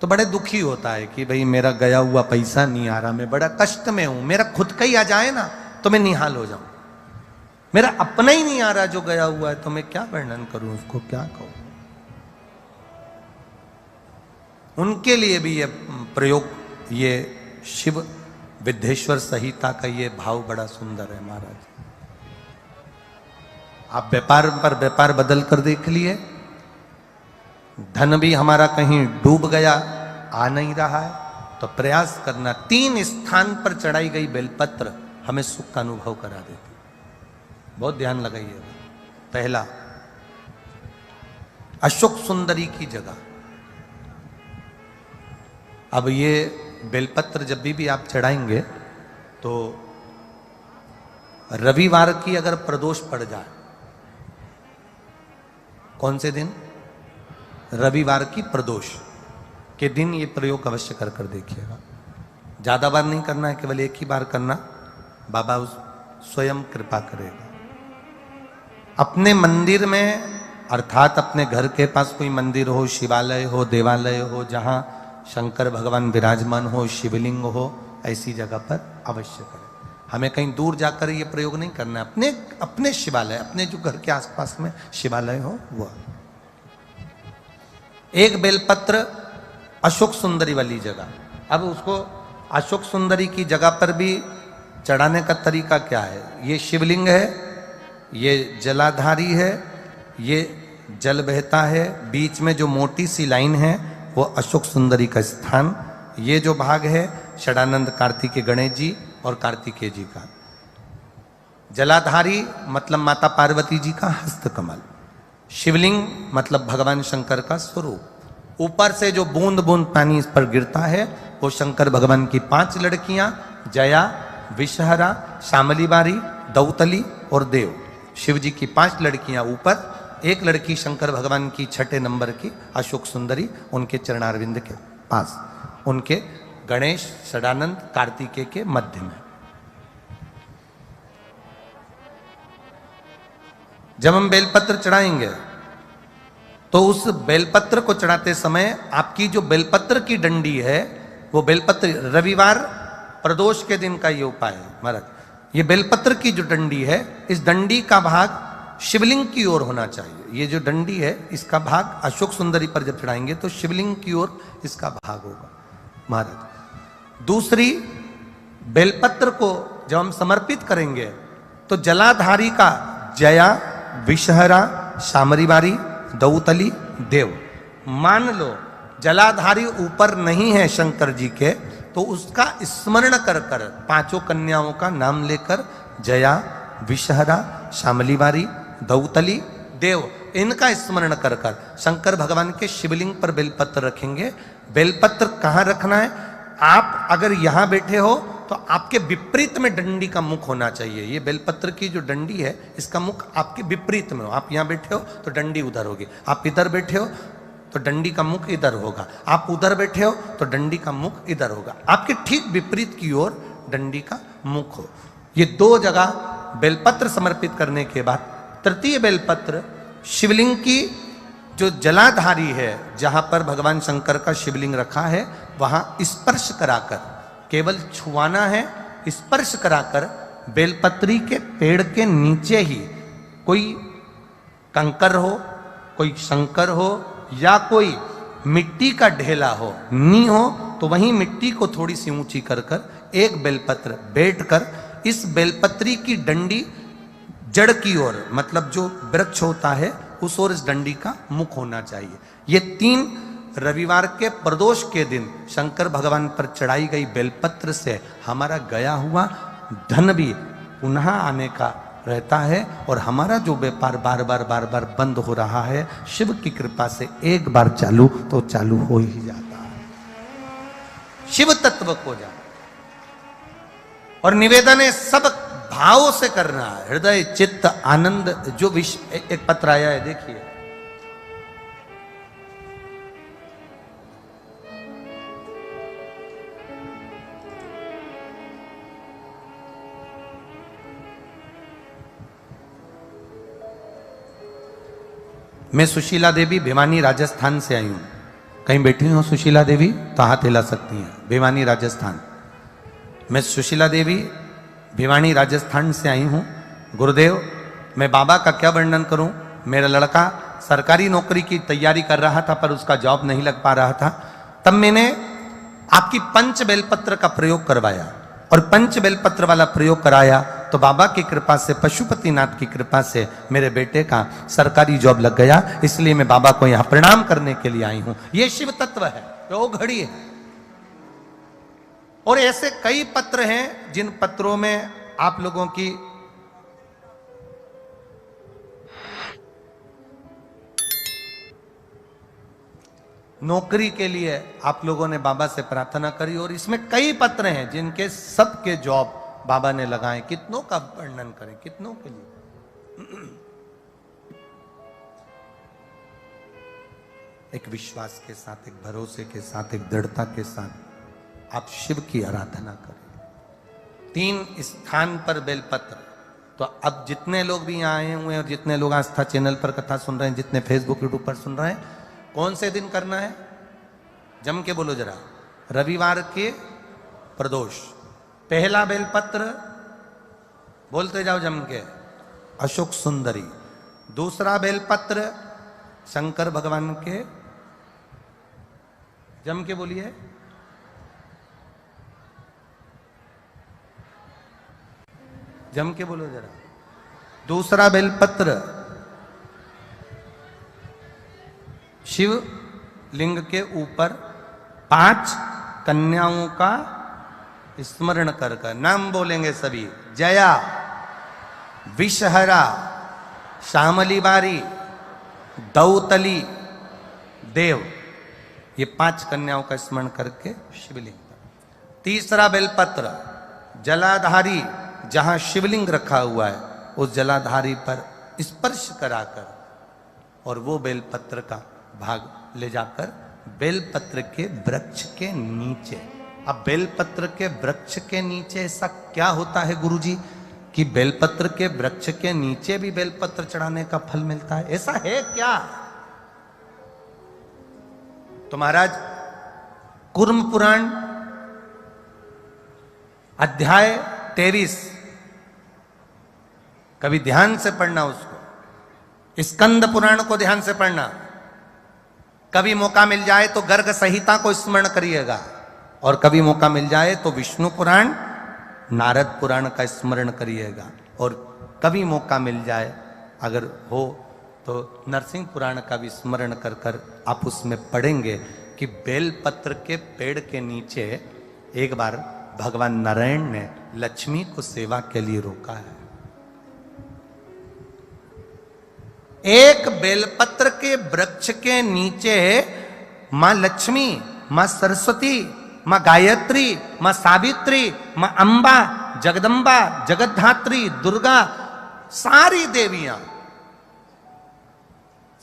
तो बड़े दुखी होता है कि भाई मेरा गया हुआ पैसा नहीं आ रहा, मैं बड़ा कष्ट में हूं, मेरा खुद का ही आ जाए ना तो मैं निहाल हो जाऊं। मेरा अपना ही नहीं आ रहा जो गया हुआ है, तो मैं क्या वर्णन करूं, उसको क्या कहूं। उनके लिए भी ये प्रयोग, ये शिव विद्येश्वर संहिता का ये भाव बड़ा सुंदर है महाराज। आप व्यापार पर व्यापार बदल कर देख लिए, धन भी हमारा कहीं डूब गया, आ नहीं रहा है, तो प्रयास करना 3 स्थान पर चढ़ाई गई बेलपत्र हमें सुख का अनुभव करा देती। बहुत ध्यान लगाइए। पहला, अशोक सुंदरी की जगह। अब ये बेलपत्र जब भी आप चढ़ाएंगे तो रविवार की अगर प्रदोष पड़ जाए, कौन से दिन? रविवार की प्रदोष के दिन ये प्रयोग अवश्य कर देखिएगा। ज्यादा बार नहीं करना है, केवल एक ही बार करना, बाबा उस स्वयं कृपा करेगा। अपने मंदिर में, अर्थात अपने घर के पास कोई मंदिर हो, शिवालय हो, देवालय हो, जहां शंकर भगवान विराजमान हो, शिवलिंग हो, ऐसी जगह पर अवश्य करें। हमें कहीं दूर जाकर ये प्रयोग नहीं करना है। अपने शिवालय, अपने जो घर के आसपास में शिवालय हो वो। एक बेलपत्र अशोक सुंदरी वाली जगह। अब उसको अशोक सुंदरी की जगह पर भी चढ़ाने का तरीका क्या है? ये शिवलिंग है, ये जलाधारी है, ये जल बहता है, बीच में जो मोटी सी लाइन है वो अशोक सुंदरी का स्थान। ये जो भाग है षडानंद कार्तिकेय गणेश जी और कार्तिकेय जी का। जलाधारी मतलब माता पार्वती जी का हस्तकमल। शिवलिंग मतलब भगवान शंकर का स्वरूप। ऊपर से जो बूंद बूंद पानी इस पर गिरता है वो शंकर भगवान की 5 लड़कियां, जया, विषहरा, शामली बारी, दौतली और देव। शिव जी की 5 लड़कियां ऊपर, एक लड़की शंकर भगवान की 6 नंबर की अशोक सुंदरी उनके चरणारविंद के पास, उनके गणेश, षडानंद, कार्तिकेय के मध्य में। जब हम बेलपत्र चढ़ाएंगे तो उस बेलपत्र को चढ़ाते समय आपकी जो बेलपत्र की डंडी है वो बेलपत्र, रविवार प्रदोष के दिन का ये उपाय है महाराज। ये बेलपत्र की जो डंडी है, इस डंडी का भाग शिवलिंग की ओर होना चाहिए। ये जो डंडी है इसका भाग अशोक सुंदरी पर जब चढ़ाएंगे तो शिवलिंग की ओर इसका भाग होगा महाराज। दूसरी, बेलपत्र को जब हम समर्पित करेंगे तो जलाधारी का जया, विषहरा, शामरीबारी, दौतली, देव। मान लो जलाधारी ऊपर नहीं है शंकर जी के, तो उसका स्मरण कर कर 5 कन्याओं का नाम लेकर जया, विषहरा, शामलीबारी, दौतली, देव, इनका स्मरण कर कर शंकर भगवान के शिवलिंग पर बेलपत्र रखेंगे। बेलपत्र कहां रखना है? आप अगर यहां बैठे हो तो आपके विपरीत में डंडी का मुख होना चाहिए। ये बेलपत्र की जो डंडी है इसका मुख आपके विपरीत में हो। आप यहां बैठे हो तो डंडी उधर होगी, आप इधर बैठे हो तो डंडी का मुख इधर होगा, आप उधर बैठे हो तो डंडी का मुख इधर होगा। आपके ठीक विपरीत की ओर डंडी का मुख हो। ये 2 जगह बेलपत्र समर्पित करने के बाद तृतीय बेलपत्र शिवलिंग की जो जलाधारी है, जहां पर भगवान शंकर का शिवलिंग रखा है, वहां स्पर्श कराकर, केवल छुआना है, स्पर्श कराकर बेलपत्री के पेड़ के नीचे ही कोई कंकर हो, कोई शंकर हो या कोई मिट्टी का ढेला हो, नी हो, तो वहीं मिट्टी को थोड़ी सी ऊंची कर कर एक बेलपत्र बैठकर इस बेलपत्री की डंडी जड़ की ओर, मतलब जो वृक्ष होता है उस ओर इस डंडी का मुख होना चाहिए। ये 3 रविवार के प्रदोष के दिन शंकर भगवान पर चढ़ाई गई बेलपत्र से हमारा गया हुआ धन भी पुनः आने का रहता है और हमारा जो व्यापार बार बार बंद हो रहा है, शिव की कृपा से एक बार चालू तो चालू हो ही जाता है। शिव तत्व को जाना और निवेदन है सब भाव से करना है, हृदय चित्त आनंद। जो एक पत्र आया है देखिए, मैं सुशीला देवी भिवानी राजस्थान से आई हूं। कहीं बैठी हो सुशीला देवी तो हाथ हिला सकती हैं। भिवानी राजस्थान। मैं सुशीला देवी भिवानी राजस्थान से आई हूं। गुरुदेव मैं बाबा का क्या वर्णन करूं। मेरा लड़का सरकारी नौकरी की तैयारी कर रहा था पर उसका जॉब नहीं लग पा रहा था। तब मैंने आपकी पंच बेलपत्र का प्रयोग करवाया और पंच बेलपत्र वाला प्रयोग कराया तो बाबा की कृपा से, पशुपतिनाथ की कृपा से मेरे बेटे का सरकारी जॉब लग गया। इसलिए मैं बाबा को यहां प्रणाम करने के लिए आई हूं। यह शिव तत्व है, वो घड़ी है। और ऐसे कई पत्र हैं जिन पत्रों में आप लोगों की नौकरी के लिए आप लोगों ने बाबा से प्रार्थना करी और इसमें कई पत्र हैं जिनके सबके जॉब बाबा ने लगाए। कितनों का वर्णन करें, कितनों के लिए। एक विश्वास के साथ, एक भरोसे के साथ, एक दृढ़ता के साथ आप शिव की आराधना करें। 3 स्थान पर बेलपत्र। तो अब जितने लोग भी यहाँ आए हुए हैं और जितने लोग आस्था चैनल पर कथा सुन रहे हैं, जितने फेसबुक यूट्यूब पर सुन रहे हैं, कौन से दिन करना है? जम के बोलो जरा। रविवार के प्रदोष। पहला बेलपत्र बोलते जाओ जम के, अशोक सुंदरी। दूसरा बेलपत्र शंकर भगवान के, जम के बोलिए, जम के बोलो जरा। दूसरा बेलपत्र शिव लिंग के ऊपर 5 कन्याओं का स्मरण कर कर नाम बोलेंगे सभी। जया, विषहरा, श्यामली बारी, दौतली, देव, ये 5 कन्याओं का स्मरण करके शिवलिंग पर। तीसरा बेलपत्र जलाधारी, जहां शिवलिंग रखा हुआ है उस जलाधारी पर स्पर्श कराकर और वो बेलपत्र का भाग ले जाकर बेलपत्र के वृक्ष के नीचे। अब बेलपत्र के वृक्ष के नीचे ऐसा क्या होता है गुरुजी कि बेलपत्र के वृक्ष के नीचे भी बेलपत्र चढ़ाने का फल मिलता है? ऐसा है क्या? तो महाराज कुर्म पुराण अध्याय 23 कभी ध्यान से पढ़ना उसको। स्कंद पुराण को ध्यान से पढ़ना। कभी मौका मिल जाए तो गर्ग संहिता को स्मरण करिएगा और कभी मौका मिल जाए तो विष्णु पुराण, नारद पुराण का स्मरण करिएगा और कभी मौका मिल जाए अगर हो तो नरसिंह पुराण का भी स्मरण कर कर आप उसमें पढ़ेंगे कि बेलपत्र के पेड़ के नीचे एक बार भगवान नारायण ने लक्ष्मी को सेवा के लिए रोका है। एक बेलपत्र के वृक्ष के नीचे मां लक्ष्मी, मां सरस्वती, मां गायत्री, मां सावित्री, मां अंबा, जगदंबा, जगद्धात्री, दुर्गा, सारी देवियां,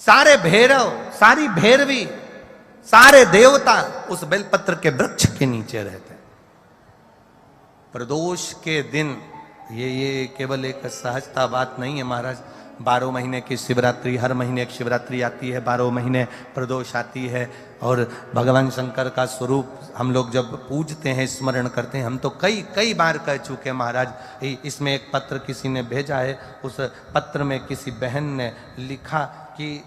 सारे भैरव, सारी भैरवी, सारे देवता उस बेलपत्र के वृक्ष के नीचे रहते हैं। प्रदोष के दिन ये केवल एक सहजता बात नहीं है महाराज। 12 महीने की शिवरात्रि, हर महीने एक शिवरात्रि आती है, 12 महीने प्रदोष आती है और भगवान शंकर का स्वरूप हम लोग जब पूजते हैं, स्मरण करते हैं। हम तो कई बार कह चुके हैं महाराज। इसमें एक पत्र किसी ने भेजा है, उस पत्र में किसी बहन ने लिखा कि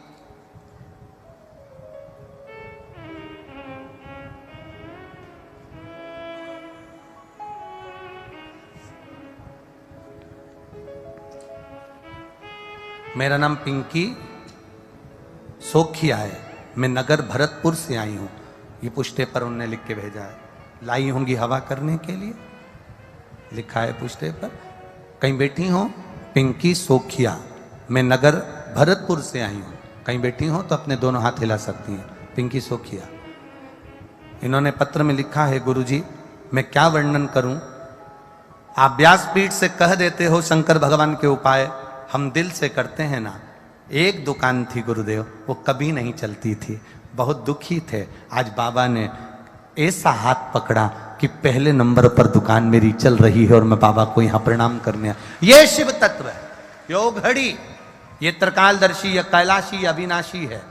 मेरा नाम पिंकी सोखिया है, मैं नगर भरतपुर से आई हूं। ये पुष्टे पर उन्होंने लिख के भेजा है। लाई होंगी हवा करने के लिए, लिखा है पुष्टे पर। कहीं बैठी हो पिंकी सोखिया, मैं नगर भरतपुर से आई हूं। कहीं बैठी हो तो अपने दोनों हाथ हिला सकती हैं, पिंकी सोखिया। इन्होंने पत्र में लिखा है, गुरुजी मैं क्या वर्णन करूं, आप व्यासपीठ से कह देते हो शंकर भगवान के उपाय, हम दिल से करते हैं ना। एक दुकान थी गुरुदेव, वो कभी नहीं चलती थी, बहुत दुखी थे। आज बाबा ने ऐसा हाथ पकड़ा कि पहले नंबर पर दुकान मेरी चल रही है और मैं बाबा को यहां प्रणाम करने आया। ये शिव तत्व है, यो घड़ी, ये त्रिकालदर्शी या कैलाशी या अविनाशी है।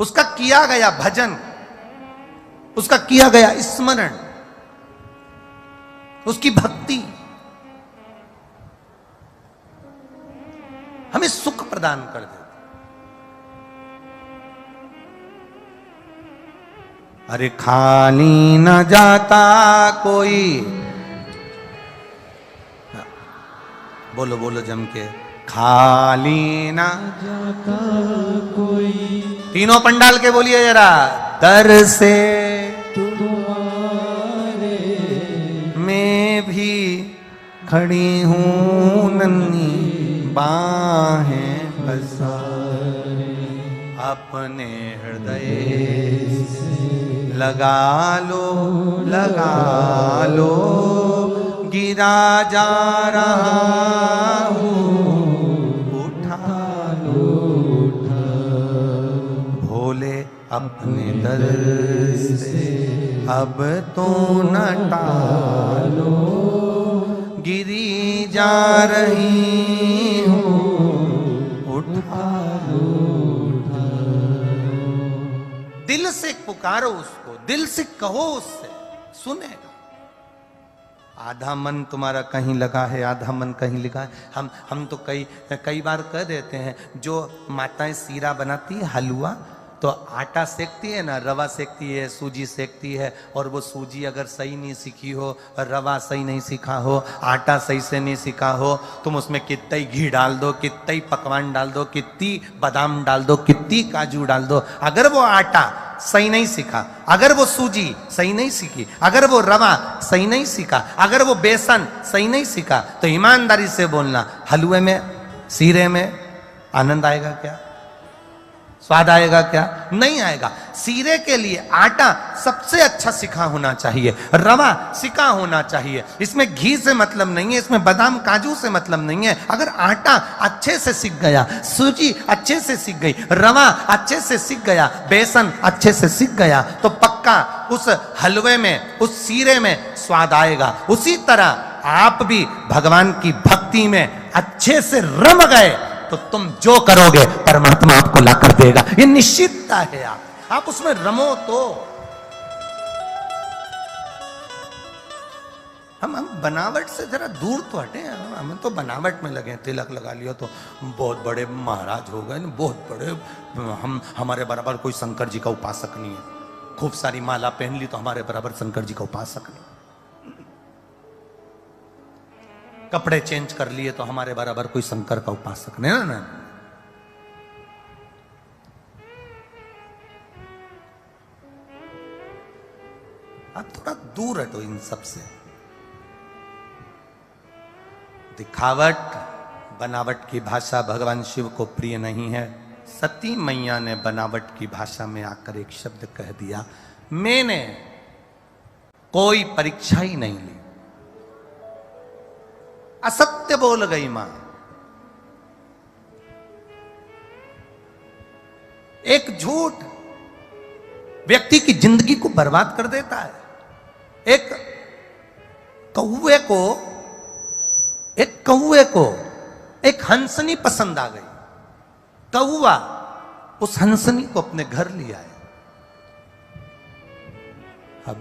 उसका किया गया भजन, उसका किया गया स्मरण, उसकी भक्ति। हमें सुख प्रदान कर देती। अरे खाली न जाता कोई, बोलो बोलो जम के, खाली ना जाता कोई। तीनों पंडाल के बोलिए जरा, दर से तुम्हारे मैं भी खड़ी हूं नन्ही बाहें पसारे, अपने हृदय लगा लो गिरा जा रहा हूँ, उठा लो भोले अपने दर से अब तो न टालो, गिरी जा रही हूँ, उठा लो। दिल से पुकारो उसको, दिल से कहो उससे, सुनेगा। आधा मन तुम्हारा कहीं लगा है, आधा मन कहीं लगा है। हम तो कई बार कह देते हैं, जो माताएं सीरा बनाती है हलवा, तो आटा सेकती है ना, रवा सेकती है, सूजी सेकती है, और वो सूजी अगर सही नहीं सीखी हो, रवा सही नहीं सीखा हो, आटा सही से नहीं सीखा हो, तुम उसमें कितना ही घी डाल दो, कितना ही पकवान डाल दो, कितनी बादाम डाल दो, कितनी काजू डाल दो, अगर वो आटा सही नहीं सीखा, अगर वो सूजी सही नहीं सीखी, अगर वो रवा सही नहीं सीखा, अगर वो बेसन सही नहीं सीखा, तो ईमानदारी से बोलना, हलवे में, सीरे में आनंद आएगा क्या? स्वाद आएगा क्या? नहीं आएगा। सीरे के लिए आटा सबसे अच्छा सिखा होना चाहिए, रवा सिखा होना चाहिए। इसमें घी से मतलब नहीं है, इसमें बादाम काजू से मतलब नहीं है। अगर आटा अच्छे से सीख गया, सूजी अच्छे से सीख गई, रवा अच्छे से सीख गया, बेसन अच्छे से सीख गया, तो पक्का उस हलवे में, उस सीरे में स्वाद आएगा। उसी तरह आप भी भगवान की भक्ति में अच्छे से रम गए तो तुम जो करोगे परमात्मा आपको ला कर देगा, ये निश्चितता है। आप उसमें रमो तो। हम बनावट से जरा दूर तो हटे, हम तो बनावट में लगे। तिलक लगा लिया तो बहुत बड़े महाराज हो गए, बहुत बड़े। हमारे बराबर कोई शंकर जी का उपासक नहीं है। खूब सारी माला पहन ली तो हमारे बराबर शंकर जी का उपासक नहीं। कपड़े चेंज कर लिए तो हमारे बराबर कोई शंकर का उपासक नहीं। ना आप थोड़ा दूर हटो इन सब से। दिखावट, बनावट की भाषा भगवान शिव को प्रिय नहीं है। सती मैया ने बनावट की भाषा में आकर एक शब्द कह दिया, मैंने कोई परीक्षा ही नहीं ली। असत्य बोल गई मां। एक झूठ व्यक्ति की जिंदगी को बर्बाद कर देता है। एक कौवे को एक हंसनी पसंद आ गई। कौवा उस हंसनी को अपने घर लिया है। अब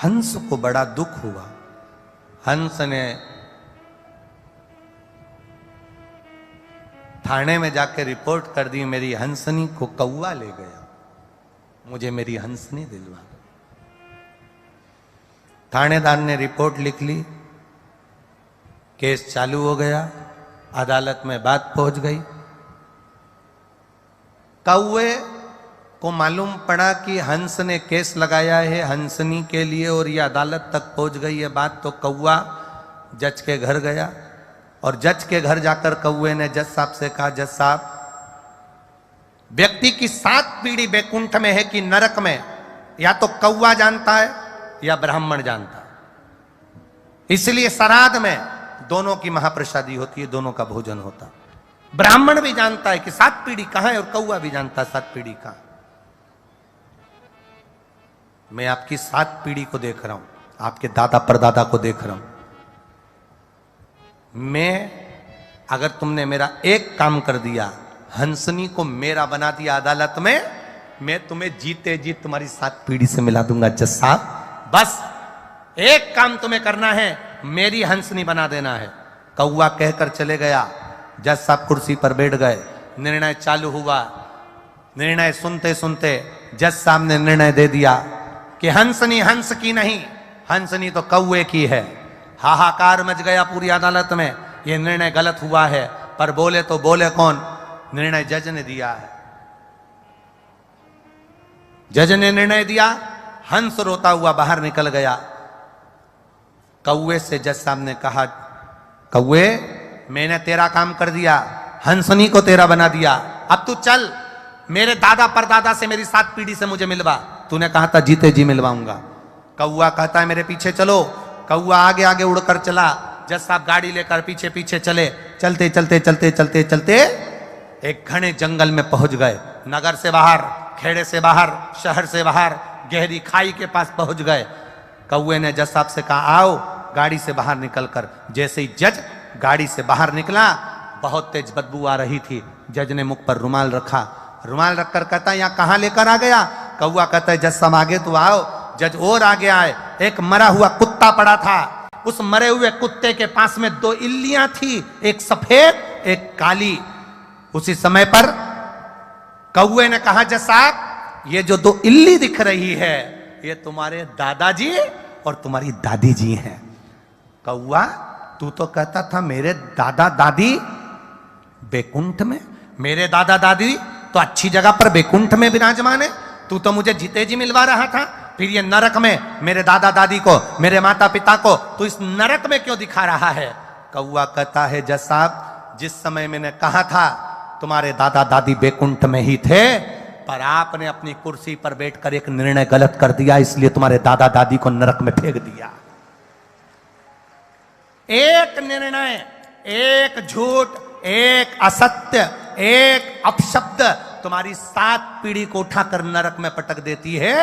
हंस को बड़ा दुख हुआ। हंस ने थाने में जाकर रिपोर्ट कर दी, मेरी हंसनी को कौवा ले गया, मुझे मेरी हंसनी दिलवा। थानेदार ने रिपोर्ट लिख ली, केस चालू हो गया, अदालत में बात पहुंच गई। कौवे को मालूम पड़ा कि हंस ने केस लगाया है हंसनी के लिए और ये अदालत तक पहुंच गई है बात, तो कौवा जज के घर गया और जज के घर जाकर कौवे ने जज साहब से कहा, जज साहब, व्यक्ति की 7 पीढ़ी बैकुंठ में है कि नरक में, या तो कौवा जानता है या ब्राह्मण जानता है। इसलिए श्राद्ध में दोनों की महाप्रसादी होती है, दोनों का भोजन होता। ब्राह्मण भी जानता है कि 7 पीढ़ी कहां है और कौवा भी जानता है 7 पीढ़ी कहां। मैं आपकी 7 पीढ़ी को देख रहा हूं, आपके दादा परदादा को देख रहा हूं। मैं, अगर तुमने मेरा एक काम कर दिया, हंसनी को मेरा बना दिया अदालत में, मैं तुम्हें जीते जी तुम्हारी 7 पीढ़ी से मिला दूंगा। जज साहब, बस एक काम तुम्हें करना है, मेरी हंसनी बना देना है। कौवा कहकर चले गया। जज साहब कुर्सी पर बैठ गए, निर्णय चालू हुआ। निर्णय सुनते सुनते जज साहब ने निर्णय दे दिया कि हंसनी हंस की नहीं, हंसनी तो कौवे की है। हाहाकार मच गया पूरी अदालत में, यह निर्णय गलत हुआ है। पर बोले तो बोले कौन? निर्णय जज ने दिया है। जज ने निर्णय दिया, हंस रोता हुआ बाहर निकल गया। कौवे से जज साहब ने कहा, कौवे मैंने तेरा काम कर दिया, हंसनी को तेरा बना दिया, अब तू चल मेरे दादा परदादा से, मेरी 7 पीढ़ी से मुझे मिलवा। तूने कहा था जीते जी मिलवाऊंगा। कौवा कहता है मेरे पीछे चलो। कौवा आगे आगे उड़कर चला, जज साहब गाड़ी लेकर पीछे पीछे चले। चलते चलते चलते चलते चलते एक घने जंगल में पहुंच गए। नगर से बाहर, खेड़े से बाहर, शहर से बाहर, गहरी खाई के पास पहुंच गए। कौवे ने जज साहब से कहा आओ गाड़ी से बाहर निकलकर। जैसे ही जज गाड़ी से बाहर निकला, बहुत तेज बदबू आ रही थी। जज ने मुख पर रुमाल रखा, रुमाल रखकर कहता यहाँ कहां लेकर आ गया? कौवा कहता है जज साहब आगे तो आओ। जज और आगे आए, एक मरा हुआ कुत्ता पड़ा था। उस मरे हुए कुत्ते के पास में 2 इल्लियां थी, एक सफेद एक काली। उसी समय पर कौवे ने कहा जज साहब ये जो 2 इल्ली दिख रही है ये तुम्हारे दादाजी और तुम्हारी दादी जी हैं। कौवा तू तो कहता था मेरे दादा दादी बैकुंठ में, मेरे दादा दादी तो अच्छी जगह पर बैकुंठ में विराजमान है, तू तो मुझे जीते जी मिलवा रहा था, फिर ये नरक में मेरे दादा दादी को, मेरे माता पिता को तू इस नरक में क्यों दिखा रहा है? कौवा कहता है जज साहब जिस समय मैंने कहा था तुम्हारे दादा दादी बैकुंठ में ही थे, पर आपने अपनी कुर्सी पर बैठकर एक निर्णय गलत कर दिया, इसलिए तुम्हारे दादा दादी को नरक में फेंक दिया। एक निर्णय, एक झूठ, एक असत्य, एक अपशब्द तुम्हारी 7 पीढ़ी को उठाकर नरक में पटक देती है।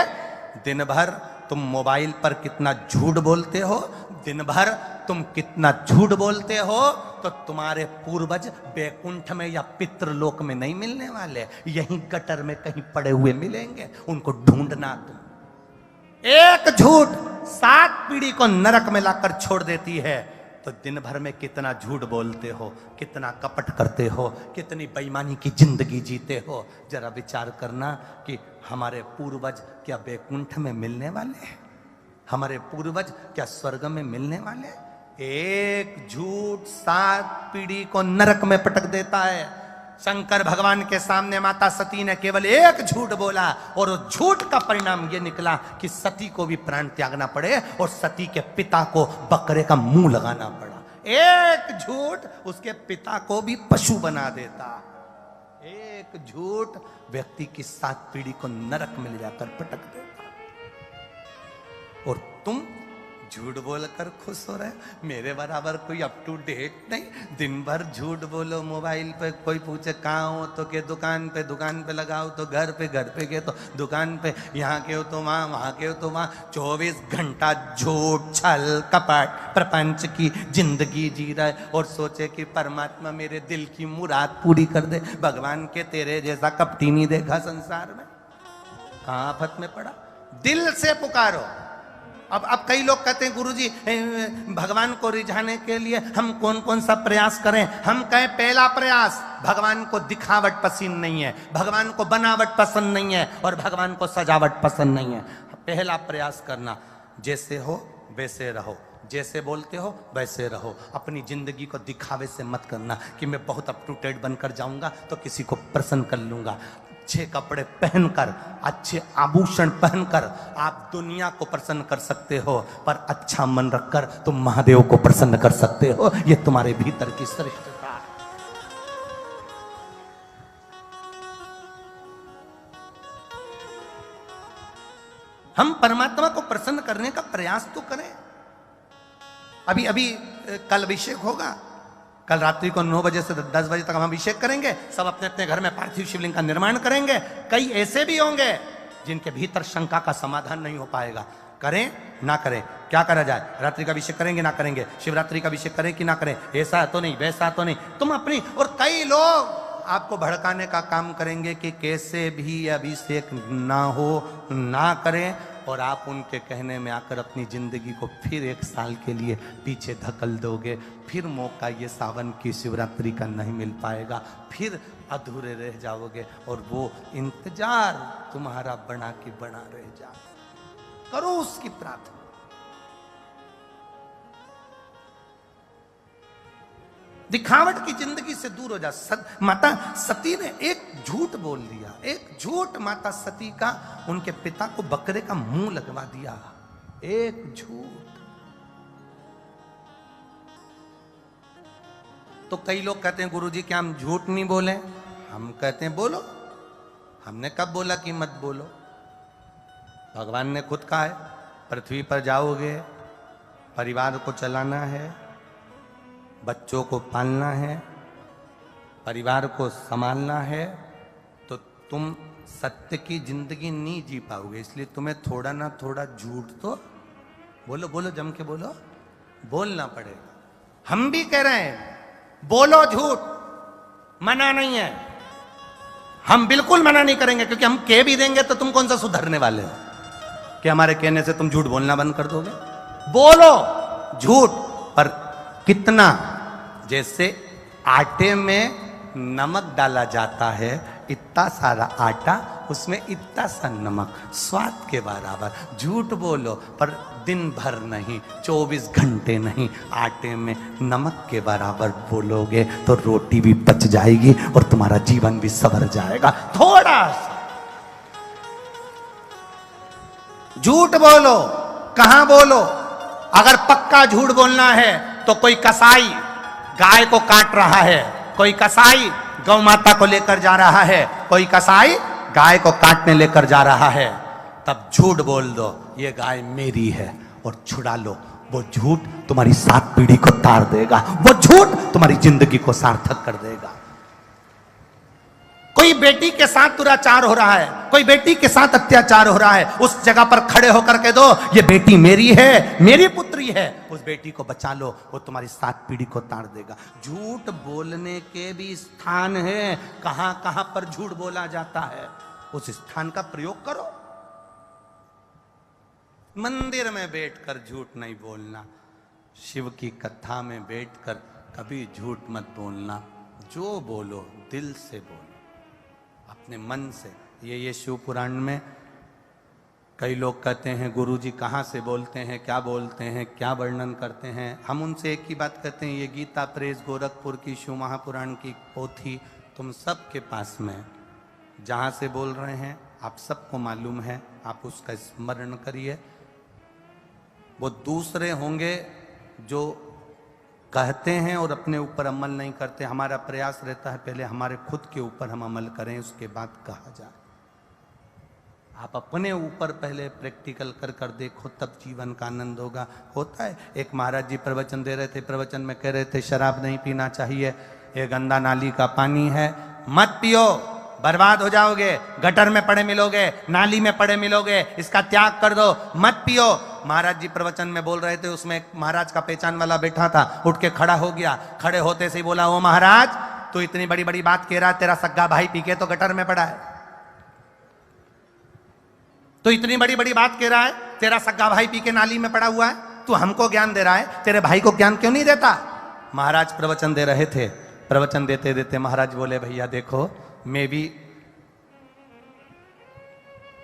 दिन भर तुम मोबाइल पर कितना झूठ बोलते हो, दिन भर तुम कितना झूठ बोलते हो, तो तुम्हारे पूर्वज बैकुंठ में या पितृलोक में नहीं मिलने वाले, यहीं गटर में कहीं पड़े हुए मिलेंगे, उनको ढूंढना तुम। एक झूठ 7 पीढ़ी को नरक में लाकर छोड़ देती है। तो दिन भर में कितना झूठ बोलते हो, कितना कपट करते हो, कितनी बेईमानी की जिंदगी जीते हो। जरा विचार करना कि हमारे पूर्वज क्या बैकुंठ में मिलने वाले हैं? हमारे पूर्वज क्या स्वर्ग में मिलने वाले हैं? एक झूठ 7 पीढ़ी को नरक में पटक देता है। शंकर भगवान के सामने माता सती ने केवल एक झूठ बोला और उस झूठ का परिणाम यह निकला कि सती को भी प्राण त्यागना पड़े और सती के पिता को बकरे का मुंह लगाना पड़ा। एक झूठ उसके पिता को भी पशु बना देता। एक झूठ व्यक्ति की 7 पीढ़ी को नरक में ले जाकर पटक देता। और तुम झूठ बोलकर खुश हो रहे, मेरे बराबर कोई अप टू डेट नहीं, दिन भर झूठ बोलो मोबाइल पे। कोई पूछे कहाँ हो तो के दुकान पे लगाओ तो घर पे के तो दुकान पे, यहाँ के हो तो वहाँ के हो तो वहाँ। 24 घंटा झूठ छल कपट प्रपंच की जिंदगी जी रहा है और सोचे कि परमात्मा मेरे दिल की मुराद पूरी कर दे। भगवान के तेरे जैसा कपटी नहीं देखा संसार में। कहाँ आफत में पड़ा? दिल से पुकारो। अब कई लोग कहते हैं गुरुजी भगवान को रिझाने के लिए हम कौन कौन सा प्रयास करें? हम कहें पहला प्रयास, भगवान को दिखावट पसंद नहीं है, भगवान को बनावट पसंद नहीं है और भगवान को सजावट पसंद नहीं है। पहला प्रयास करना, जैसे हो वैसे रहो, जैसे बोलते हो वैसे रहो। अपनी जिंदगी को दिखावे से मत करना कि मैं बहुत अप टू डेट बनकर जाऊंगा तो किसी को प्रसन्न कर लूंगा। अच्छे कपड़े पहनकर, अच्छे आभूषण पहनकर आप दुनिया को प्रसन्न कर सकते हो, पर अच्छा मन रखकर तुम महादेव को प्रसन्न कर सकते हो। ये तुम्हारे भीतर की श्रेष्ठता है। हम परमात्मा को प्रसन्न करने का प्रयास तो करें। अभी कल अभिषेक होगा, कल रात्रि को 9 बजे से 10 बजे तक हम अभिषेक करेंगे। सब अपने अपने घर में पार्थिव शिवलिंग का निर्माण करेंगे। कई ऐसे भी होंगे जिनके भीतर शंका का समाधान नहीं हो पाएगा। करें ना करें, क्या करा जाए? रात्रि का अभिषेक करेंगे ना करेंगे? शिवरात्रि का अभिषेक करें कि ना करें? ऐसा तो नहीं, वैसा तो नहीं। तुम अपनी, और कई लोग आपको भड़काने का काम करेंगे कि कैसे भी अभिषेक ना हो, ना करें, और आप उनके कहने में आकर अपनी जिंदगी को फिर 1 साल के लिए पीछे धकल दोगे। फिर मौका ये सावन की शिवरात्रि का नहीं मिल पाएगा, फिर अधूरे रह जाओगे, और वो इंतजार तुम्हारा बना के बना रह जा। करो उसकी प्रार्थना। दिखावट की जिंदगी से दूर हो जा। माता सती ने एक झूठ बोल दिया, एक झूठ माता सती का उनके पिता को बकरे का मुंह लगवा दिया, एक झूठ। तो कई लोग कहते हैं गुरुजी क्या हम झूठ नहीं बोले? हम कहते हैं बोलो। हमने कब बोला कि मत बोलो? भगवान ने खुद कहा है, पृथ्वी पर जाओगे, परिवार को चलाना है, बच्चों को पालना है, परिवार को संभालना है, तो तुम सत्य की जिंदगी नहीं जी पाओगे। इसलिए तुम्हें थोड़ा ना थोड़ा झूठ तो बोलो, बोलो जम के बोलो, बोलना पड़ेगा। हम भी कह रहे हैं बोलो झूठ, मना नहीं है, हम बिल्कुल मना नहीं करेंगे, क्योंकि हम कह भी देंगे तो तुम कौन सा सुधरने वाले हो कि हमारे कहने से तुम झूठ बोलना बंद कर दोगे? बोलो झूठ, पर कितना? जैसे आटे में नमक डाला जाता है, इतना सारा आटा, उसमें इतना सा नमक, स्वाद के बराबर। झूठ बोलो पर दिन भर नहीं, 24 घंटे नहीं, आटे में नमक के बराबर बोलोगे तो रोटी भी पच जाएगी और तुम्हारा जीवन भी संवर जाएगा। थोड़ा सा झूठ बोलो। कहां बोलो? अगर पक्का झूठ बोलना है तो कोई कसाई गाय को काट रहा है, कोई कसाई गौ माता को लेकर जा रहा है, कोई कसाई गाय को काटने लेकर जा रहा है, तब झूठ बोल दो ये गाय मेरी है और छुड़ा लो। वो झूठ तुम्हारी 7 पीढ़ी को तार देगा, वो झूठ तुम्हारी जिंदगी को सार्थक कर देगा। कोई बेटी के साथ दुराचार हो रहा है, कोई बेटी के साथ अत्याचार हो रहा है, उस जगह पर खड़े होकर के दो ये बेटी मेरी है, मेरी पुत्री है, उस बेटी को बचा लो, वो तुम्हारी 7 पीढ़ी को तार देगा। झूठ बोलने के भी स्थान है, कहां कहां पर झूठ बोला जाता है, उस स्थान का प्रयोग करो। मंदिर में बैठकर झूठ नहीं बोलना, शिव की कथा में बैठकर कभी झूठ मत बोलना। जो बोलो दिल से बोलो, अपने मन से। ये शिव पुराण में कई लोग कहते हैं गुरुजी कहाँ से बोलते हैं, क्या बोलते हैं, क्या वर्णन करते हैं। हम उनसे एक ही बात कहते हैं, ये गीता प्रेस गोरखपुर की शिव महापुराण की पोथी तुम सबके पास में, जहाँ से बोल रहे हैं आप सबको मालूम है, आप उसका स्मरण करिए। वो दूसरे होंगे जो कहते हैं और अपने ऊपर अमल नहीं करते। हमारा प्रयास रहता है पहले हमारे खुद के ऊपर हम अमल करें, उसके बाद कहा जाए। आप अपने ऊपर पहले प्रैक्टिकल कर देखो, तब जीवन का आनंद होगा। होता है, एक महाराज जी प्रवचन दे रहे थे, प्रवचन में कह रहे थे शराब नहीं पीना चाहिए, ये गंदा नाली का पानी है, मत पियो, बर्बाद हो जाओगे, गटर में पड़े मिलोगे, नाली में पड़े मिलोगे, इसका त्याग कर दो, मत पियो। महाराज जी प्रवचन में बोल रहे थे, उसमें एक महाराज का पहचान वाला बैठा था, उठ के खड़ा हो गया। खड़े होते से ही बोला, ओ महाराज तू इतनी बड़ी बड़ी बात कह रहा है, तेरा सग्गा भाई पी के तो गटर में पड़ा है। तो इतनी बड़ी बड़ी बात कह रहा है, तेरा सग्गा भाई पी के नाली में पड़ा हुआ है, तू हमको ज्ञान दे रहा है, तेरे भाई को ज्ञान क्यों नहीं देता? महाराज प्रवचन दे रहे थे, प्रवचन देते देते महाराज बोले, भैया देखो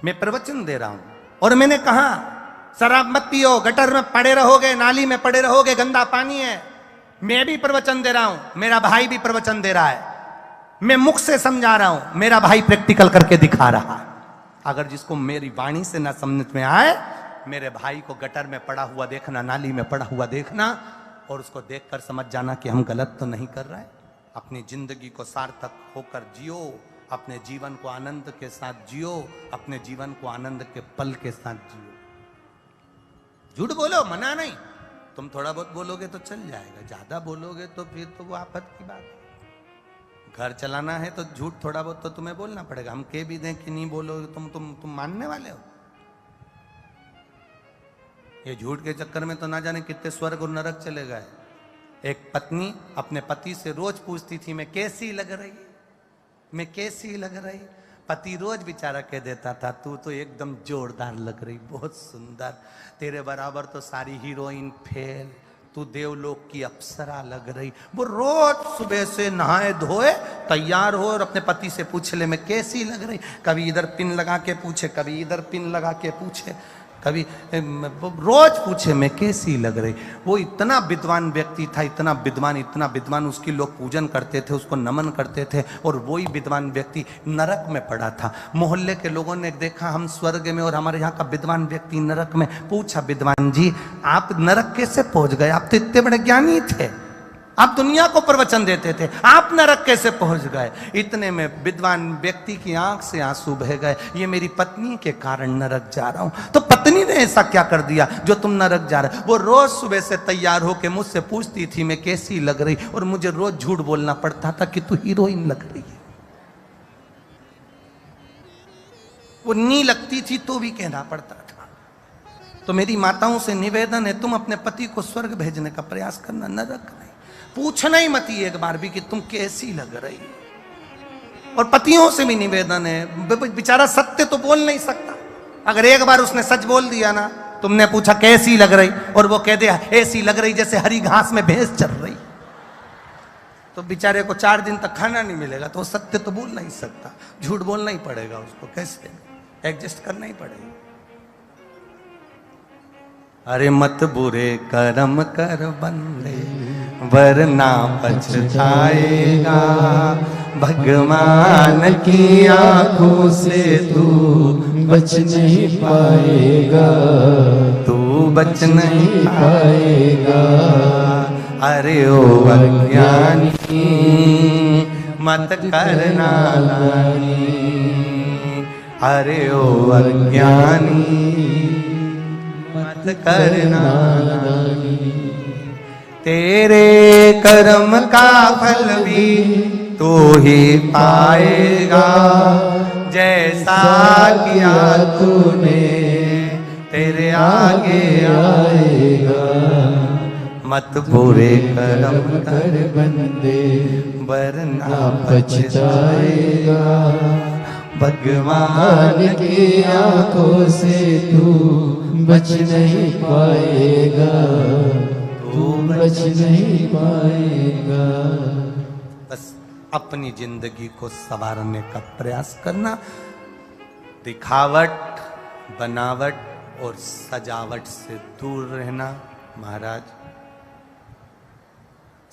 मैं प्रवचन दे रहा हूं और मैंने कहा शराब मत पियो, गटर में पड़े रहोगे, नाली में पड़े रहोगे, गंदा पानी है। मैं भी प्रवचन दे रहा हूं, मेरा भाई भी प्रवचन दे रहा है, मैं मुख से समझा रहा हूं, मेरा भाई प्रैक्टिकल करके दिखा रहा है। अगर जिसको मेरी वाणी से ना समझ में आए, मेरे भाई को गटर में पड़ा हुआ देखना, नाली में पड़ा हुआ देखना, और उसको देखकर समझ जाना कि हम गलत तो नहीं कर रहे। अपनी जिंदगी को सार्थक होकर जियो, अपने जीवन को आनंद के साथ जियो, अपने जीवन को आनंद के पल के साथ जियो। झूठ बोलो, मना नहीं, तुम थोड़ा बहुत बोलोगे तो चल जाएगा, ज्यादा बोलोगे तो फिर तो वो आफत की बात है। घर चलाना है तो झूठ थोड़ा बहुत तो तुम्हें बोलना पड़ेगा। हम कह भी दें कि नहीं बोलोगे, तुम मानने वाले हो? ये झूठ के चक्कर में तो ना जाने कितने स्वर्ग और नरक चले गए। एक पत्नी अपने पति से रोज पूछती थी, मैं कैसी लग रही है, मैं कैसी लग रही। पति रोज बेचारा कह देता था तू तो एकदम जोरदार लग रही, बहुत सुंदर, तेरे बराबर तो सारी हीरोइन फेल, तू देवलोक की अप्सरा लग रही। वो रोज सुबह से नहाए धोए तैयार हो और अपने पति से पूछ ले मैं कैसी लग रही। कभी इधर पिन लगा के पूछे, कभी इधर पिन लगा के पूछे, कभी रोज पूछे मैं कैसी लग रही। वो इतना विद्वान व्यक्ति था, इतना विद्वान, उसकी लोग पूजन करते थे, उसको नमन करते थे। और वही विद्वान व्यक्ति नरक में पड़ा था। मोहल्ले के लोगों ने देखा हम स्वर्ग में और हमारे यहाँ का विद्वान व्यक्ति नरक में। पूछा विद्वान जी आप नरक कैसे पहुंच गए, आप तो इतने बड़े ज्ञानी थे, आप दुनिया को प्रवचन देते थे, आप नरक कैसे पहुंच गए। इतने में विद्वान व्यक्ति की आंख से आंसू बह गए, ये मेरी पत्नी के कारण नरक जा रहा हूं। तो पत्नी ने ऐसा क्या कर दिया जो तुम नरक जा रहे। वो रोज सुबह से तैयार होकर मुझसे पूछती थी मैं कैसी लग रही, और मुझे रोज झूठ बोलना पड़ता था कि तू हीरोइन लग रही है। वो नहीं लगती थी तो भी कहना पड़ता था। तो मेरी माताओं से निवेदन है तुम अपने पति को स्वर्ग भेजने का प्रयास करना, नरक नहीं। पूछना ही मत एक बार भी कि तुम कैसी लग रही। और पतियों से भी निवेदन है, बेचारा सत्य तो बोल नहीं सकता। अगर एक बार उसने सच बोल दिया ना, तुमने पूछा कैसी लग रही और वो कह दिया ऐसी लग रही जैसे हरी घास में भैंस चल रही, तो बेचारे को 4 दिन तक खाना नहीं मिलेगा। तो वो सत्य तो बोल नहीं सकता, झूठ बोलना ही पड़ेगा उसको, कैसे एडजस्ट करना ही पड़ेगा। अरे मत बुरे कर्म कर बंदे वरना पछताएगा, भगवान की आंखों से तू बच नहीं पाएगा, तू बच नहीं पाएगा। अरे ओ अज्ञानी मत करना नानी, अरे ओ अज्ञानी मत करना नानी। तेरे कर्म का फल भी तू ही पाएगा, जैसा किया तूने तेरे आगे आएगा। मत बुरे कर्म कर बंदे वरना पछताएगा, भगवान की आंखों से तू बच नहीं पाएगा, तू बच नहीं पाएगा। बस अपनी जिंदगी को संवारने का प्रयास करना। दिखावट, बनावट और सजावट से दूर रहना। महाराज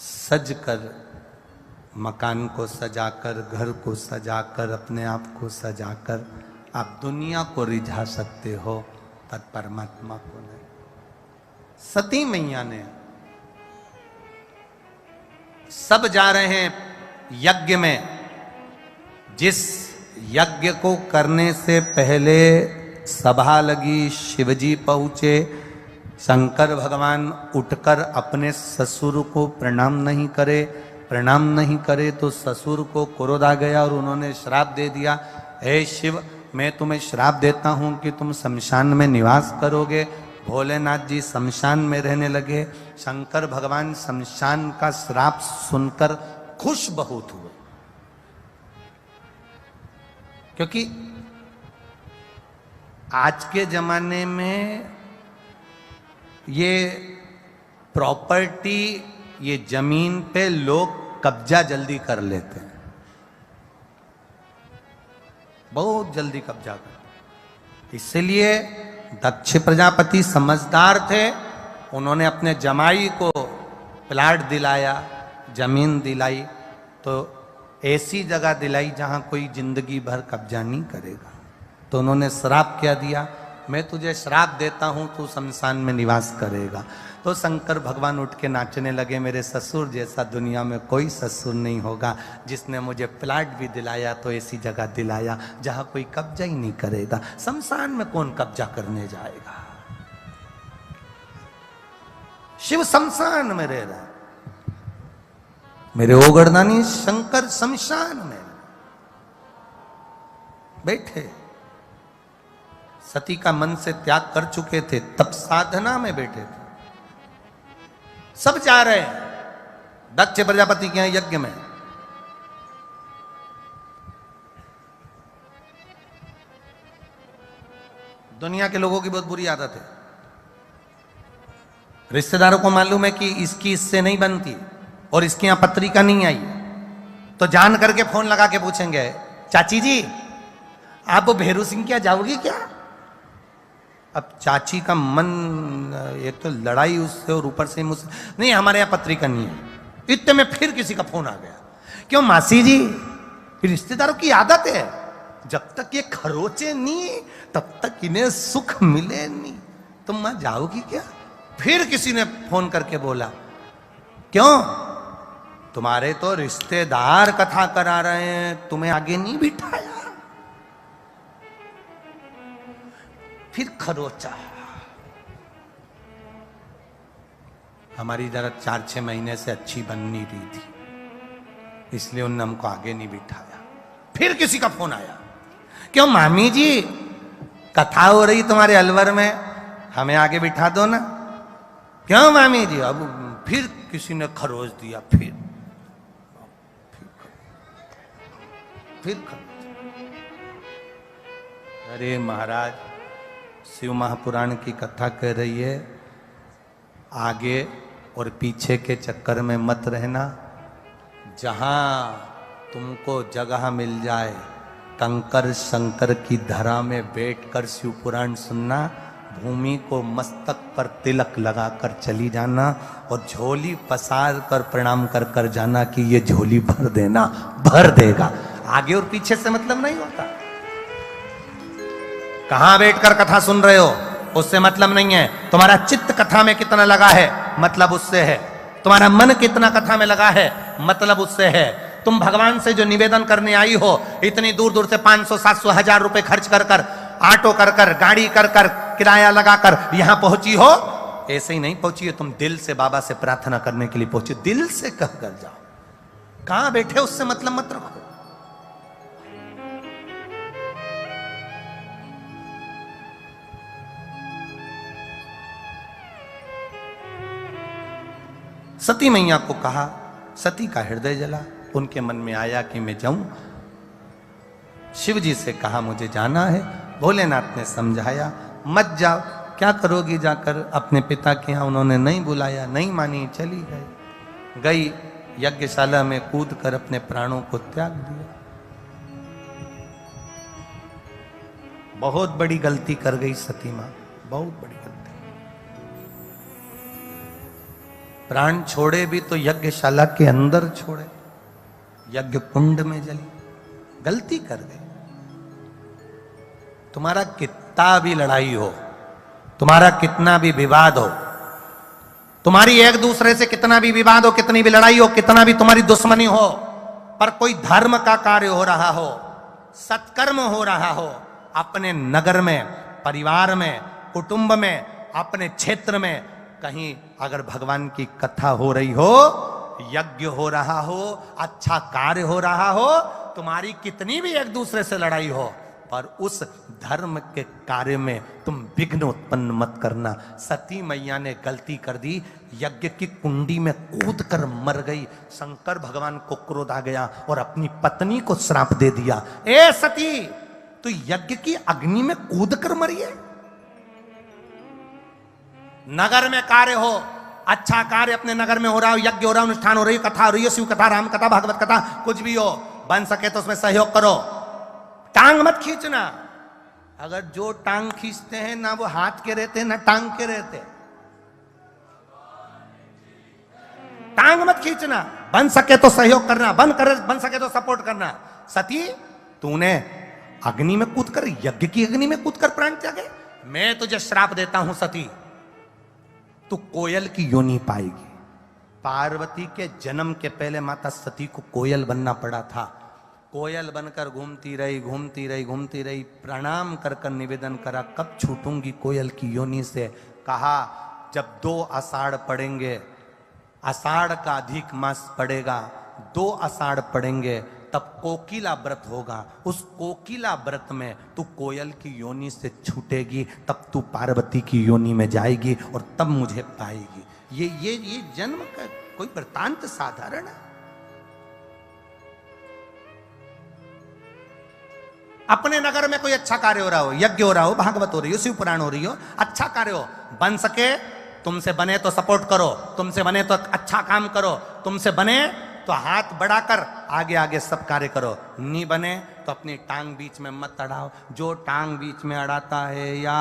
सज कर, मकान को सजाकर, घर को सजाकर, अपने आप को सजाकर आप दुनिया को रिझा सकते हो, पर परमात्मा को नहीं। सती मैया ने, सब जा रहे हैं यज्ञ में, जिस यज्ञ को करने से पहले सभा लगी, शिवजी पहुंचे, शंकर भगवान उठकर अपने ससुर को प्रणाम नहीं करे। प्रणाम नहीं करे तो ससुर को क्रोध आ गया और उन्होंने श्राप दे दिया, हे शिव मैं तुम्हें श्राप देता हूं कि तुम शमशान में निवास करोगे। भोलेनाथ जी शमशान में रहने लगे। शंकर भगवान शमशान का श्राप सुनकर खुश बहुत हुए, क्योंकि आज के जमाने में ये प्रॉपर्टी, ये जमीन पे लोग कब्जा जल्दी कर लेते हैं, बहुत जल्दी कब्जा करते। इसलिए दक्ष प्रजापति समझदार थे, उन्होंने अपने जमाई को प्लाट दिलाया, जमीन दिलाई, तो ऐसी जगह दिलाई जहां कोई जिंदगी भर कब्जा नहीं करेगा। तो उन्होंने श्राप क्या दिया, मैं तुझे श्राप देता हूं तू शमशान में निवास करेगा। तो शंकर भगवान उठ के नाचने लगे, मेरे ससुर जैसा दुनिया में कोई ससुर नहीं होगा, जिसने मुझे प्लाट भी दिलाया तो ऐसी जगह दिलाया जहां कोई कब्जा ही नहीं करेगा। शमशान में कौन कब्जा करने जाएगा। शिव शमशान में रह रहा, मेरे ओगरदानी शंकर शमशान में बैठे, सती का मन से त्याग कर चुके थे, तब साधना में बैठे थे। सब जा रहे हैं दक्ष प्रजापति के यहां यज्ञ में। दुनिया के लोगों की बहुत बुरी आदत है, रिश्तेदारों को मालूम है कि इसकी इससे नहीं बनती और इसके यहां पत्रिका नहीं आई, तो जान करके फोन लगा के पूछेंगे, चाची जी आप वो भेरू सिंह क्या जाओगी क्या? अब चाची का मन, एक तो लड़ाई उससे और ऊपर से मुझसे, नहीं हमारे यहाँ पत्रिका नहीं है। इतने में फिर किसी का फोन आ गया, क्यों मासी जी, रिश्तेदारों की आदत है, जब तक ये खरोचे नहीं तब तक इन्हें सुख मिले नहीं। तुम वहां जाओगी क्या? फिर किसी ने फोन करके बोला, क्यों तुम्हारे तो रिश्तेदार कथा करा रहे हैं, तुम्हें आगे नहीं बिठाया। फिर खरोचा। हमारी जरा 4-6 महीने से अच्छी बन नहीं रही थी, इसलिए उन्होंने हमको आगे नहीं बिठाया। फिर किसी का फोन आया, क्यों मामी जी कथा हो रही तुम्हारे अलवर में, हमें आगे बिठा दो ना। क्यों मामी जी? अब फिर किसी ने खरोच दिया, फिर खरोच। अरे महाराज, शिव महापुराण की कथा कह रही है, आगे और पीछे के चक्कर में मत रहना। जहां तुमको जगह मिल जाए, कंकर शंकर की धरा में बैठकर शिव पुराण सुनना, भूमि को मस्तक पर तिलक लगाकर चली जाना और झोली पसार कर प्रणाम कर कर जाना कि ये झोली भर देना, भर देगा। आगे और पीछे से मतलब नहीं होता। कहां बैठकर कथा सुन रहे हो उससे मतलब नहीं है, तुम्हारा चित्त कथा में कितना लगा है मतलब उससे है, तुम्हारा मन कितना कथा में लगा है मतलब उससे है। तुम भगवान से जो निवेदन करने आई हो, इतनी दूर दूर से 500, 700, 1000 रुपए खर्च कर कर, ऑटो कर कर, गाड़ी कर कर, किराया लगाकर यहां पहुंची हो, ऐसे ही नहीं पहुंची हो, तुम दिल से बाबा से प्रार्थना करने के लिए पहुंची, दिल से कह कर जाओ। कहां बैठे उससे मतलब मत रखो। सती मैया को कहा, सती का हृदय जला, उनके मन में आया कि मैं जाऊं। शिव जी से कहा मुझे जाना है, भोलेनाथ ने समझाया मत जाओ, क्या करोगी जाकर, अपने पिता के यहां उन्होंने नहीं बुलाया, नहीं मानी, चली गई यज्ञशाला में कूद कर अपने प्राणों को त्याग दिया। बहुत बड़ी गलती कर गई सती मां, बहुत बड़ी गलती। प्राण छोड़े भी तो यज्ञशाला के अंदर छोड़े, यज्ञ कुंड में जली, गलती कर गई। तुम्हारा कितना भी लड़ाई हो, तुम्हारा कितना भी विवाद हो, तुम्हारी एक दूसरे से कितना भी विवाद हो, कितनी भी लड़ाई हो, कितना भी तुम्हारी दुश्मनी हो, पर कोई धर्म का कार्य हो रहा हो, सत्कर्म हो रहा हो, अपने नगर में, परिवार में, कुटुंब में, अपने क्षेत्र में, कहीं अगर भगवान की कथा हो रही हो, यज्ञ हो रहा हो, अच्छा कार्य हो रहा हो, तुम्हारी कितनी भी एक दूसरे से लड़ाई हो, पर उस धर्म के कार्य में तुम विघ्न उत्पन्न मत करना। सती मैया ने गलती कर दी, यज्ञ की कुंडी में कूद कर मर गई। शंकर भगवान को क्रोध आ गया और अपनी पत्नी को श्राप दे दिया, ए सती तू यज्ञ की अग्नि में कूद कर मरी है। नगर में कार्य हो, अच्छा कार्य अपने नगर में हो रहा हो, यज्ञ हो रहा, अनुष्ठान हो रही, कथा हो रही है, शिव कथा, राम कथा, भागवत कथा, कुछ भी हो, बन सके तो उसमें सहयोग करो, टांग मत खींचना। अगर जो टांग खींचते हैं ना वो हाथ के रहते हैं ना टांग के रहते, टांग मत खींचना, बन सके तो सहयोग करना, बन सके तो सपोर्ट करना। सती तूने अग्नि में कूदकर, यज्ञ की अग्नि में कूदकर प्राण त्यागे, मैं तुझे श्राप देता हूं सती, तू कोयल की योनि पाएगी। पार्वती के जन्म के पहले माता सती को कोयल बनना पड़ा था। कोयल बनकर घूमती रही, प्रणाम कर कर निवेदन करा, कब छूटूंगी कोयल की योनि से। कहा जब 2 आषाढ़ पड़ेंगे, आषाढ़ का अधिक मास पड़ेगा, 2 आषाढ़ पड़ेंगे, तब कोकिला व्रत होगा। उस कोकिला व्रत में तू कोयल की योनि से छूटेगी, तब तू पार्वती की योनि में जाएगी और तब मुझे पाएगी। ये जन्म का कोई वृतांत साधारण है। अपने नगर में कोई अच्छा कार्य हो रहा हो, यज्ञ हो रहा हो, भागवत हो रही हो, शिव पुराण हो रही हो, अच्छा कार्य हो, बन सके तुमसे बने तो सपोर्ट करो, तुमसे बने तो अच्छा काम करो, तुमसे बने तो हाथ बढ़ाकर आगे आगे सब कार्य करो, नहीं बने तो अपनी टांग बीच में मत अड़ाओ। जो टांग बीच में अड़ाता है या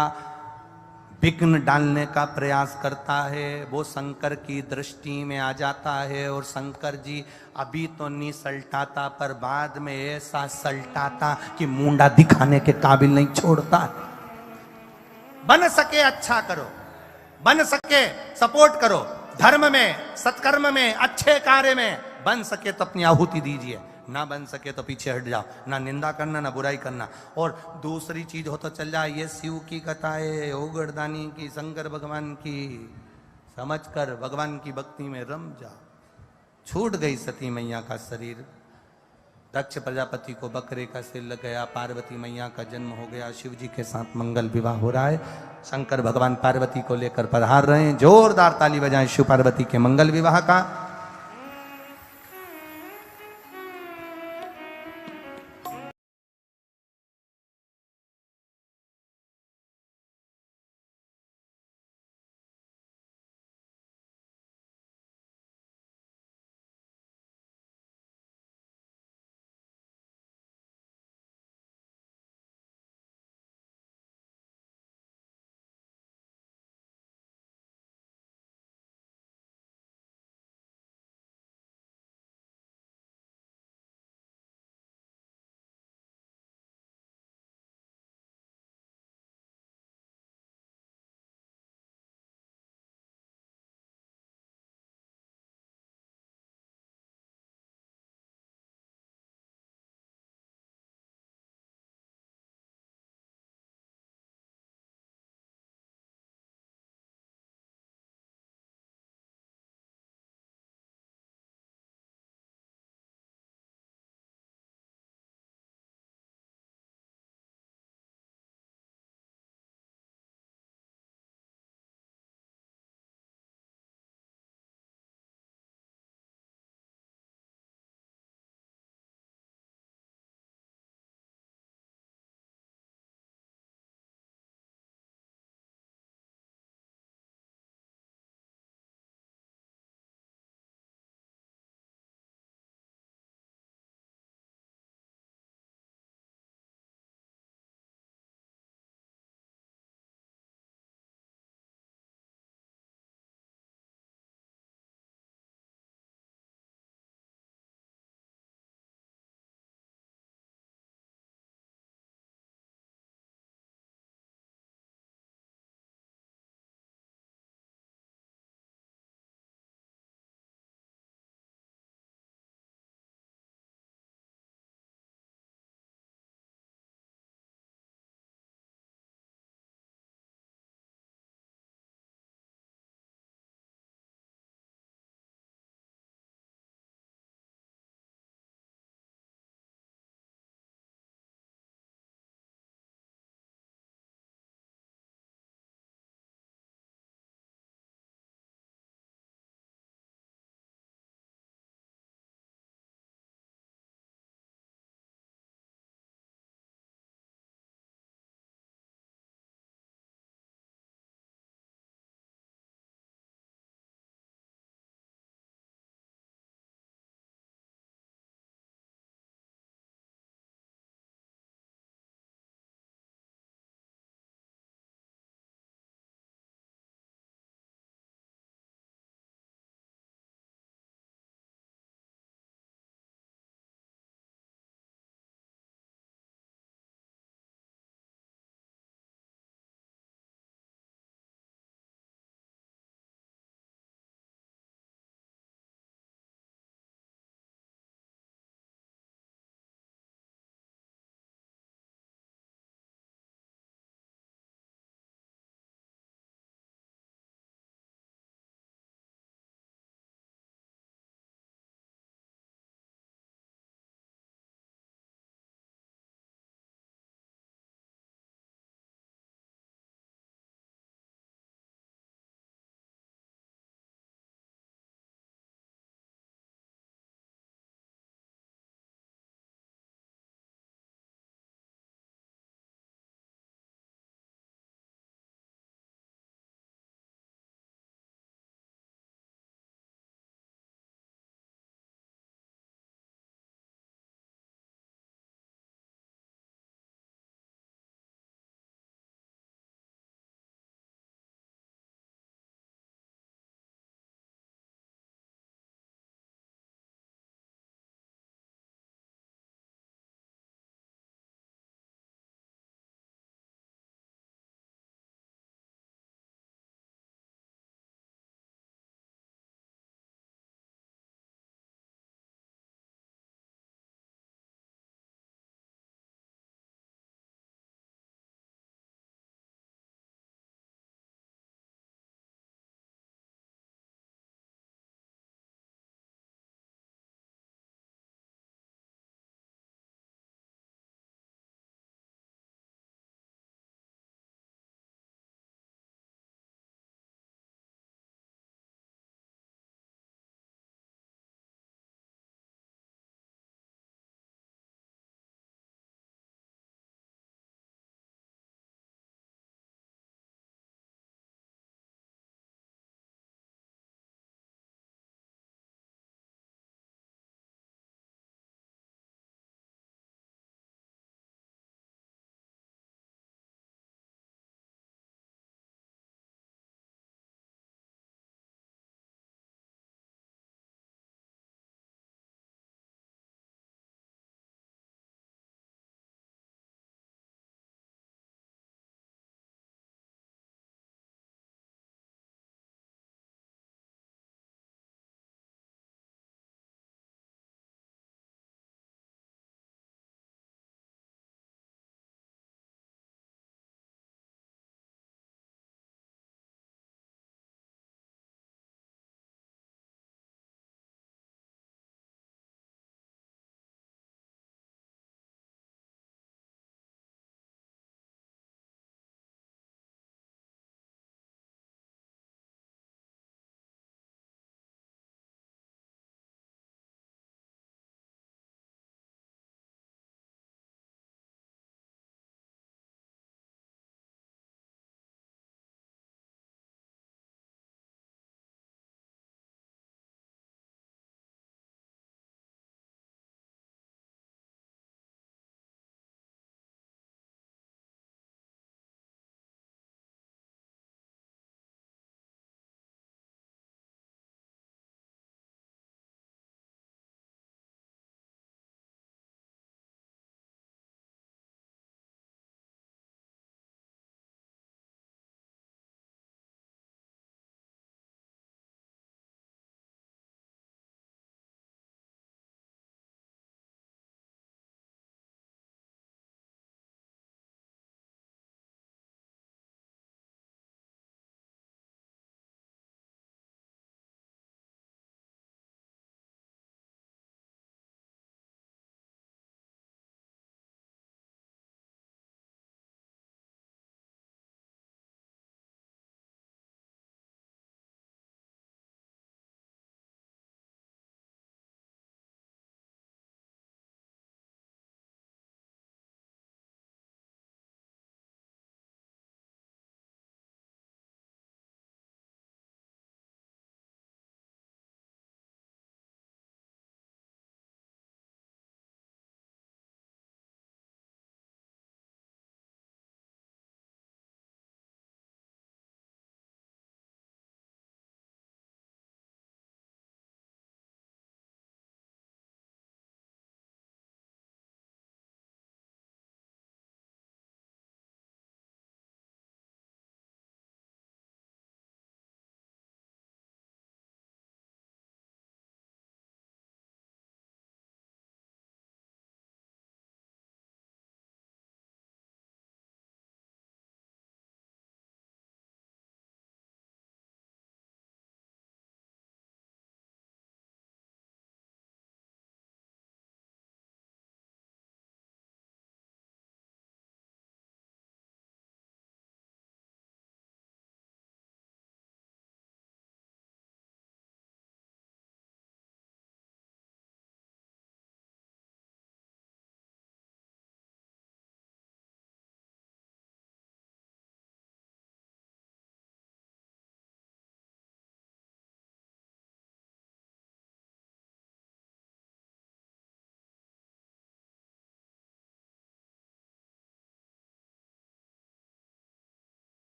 विघ्न डालने का प्रयास करता है वो शंकर की दृष्टि में आ जाता है, और शंकर जी अभी तो नहीं सल्टाता पर बाद में ऐसा सल्टाता कि मुंडा दिखाने के काबिल नहीं छोड़ता। बन सके अच्छा करो, बन सके सपोर्ट करो, धर्म में, सत्कर्म में, अच्छे कार्य में बन सके तो अपनी आहुति दीजिए, ना बन सके तो पीछे हट जाओ, ना निंदा करना ना बुराई करना। और दूसरी चीज हो तो चल जाए, ये शिव की कथा है, ओगड़दानी की, शंकर भगवान की, समझकर भगवान की भक्ति में रम जाओ। छूट गई सती मैया का शरीर, दक्ष प्रजापति को बकरे का सिर लग गया, पार्वती मैया का जन्म हो गया, शिव जी के साथ मंगल विवाह हो रहा है, शंकर भगवान पार्वती को लेकर पधार रहे हैं। जोरदार ताली बजाएं शिव पार्वती के मंगल विवाह का।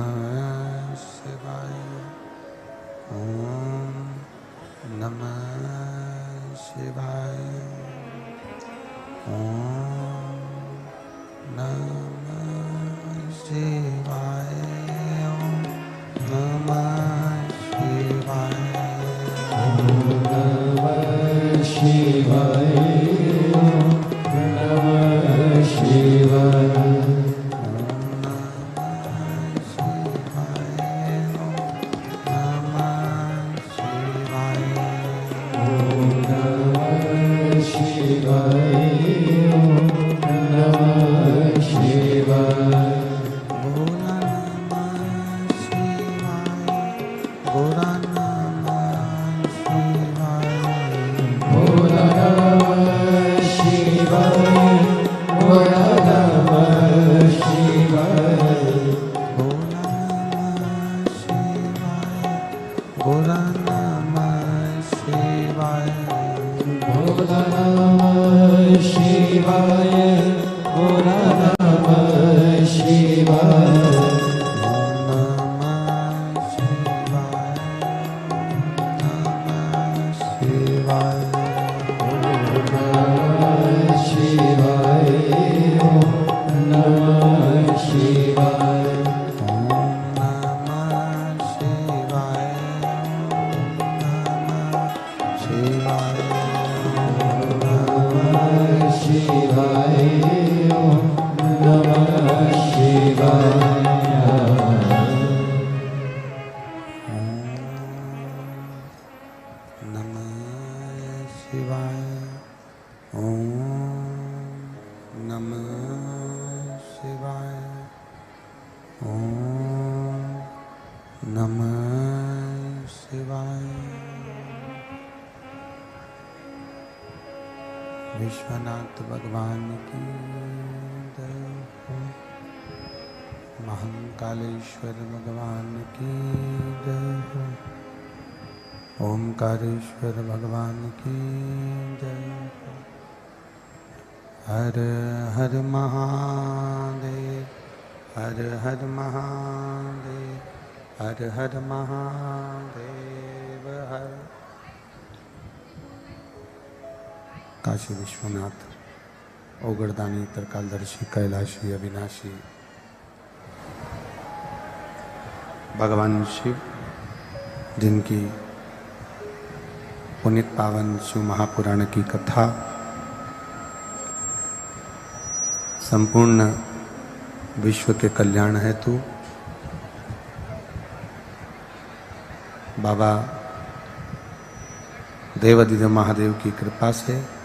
नमः शिवाय। ओम नमः शिवाय। ओम नमः शिवाय। ओम नमः शिवाय। नमः शिवाय। नमः शिवाय। विश्वनाथ भगवान की जय हो। महाकालेश्वर भगवान की जय हो। ओमकारेश्वर भगवान की जय हो। हर हर महादेव। हर हर महादेव। हर हर महादेव। हर काशी विश्वनाथ ओगरदानी त्रिकालदर्शी कैलाशी अविनाशी भगवान शिव, जिनकी पुनित पावन शिव महापुराण की कथा संपूर्ण विश्व के कल्याण हेतु बाबा देवादिदेव महादेव की कृपा से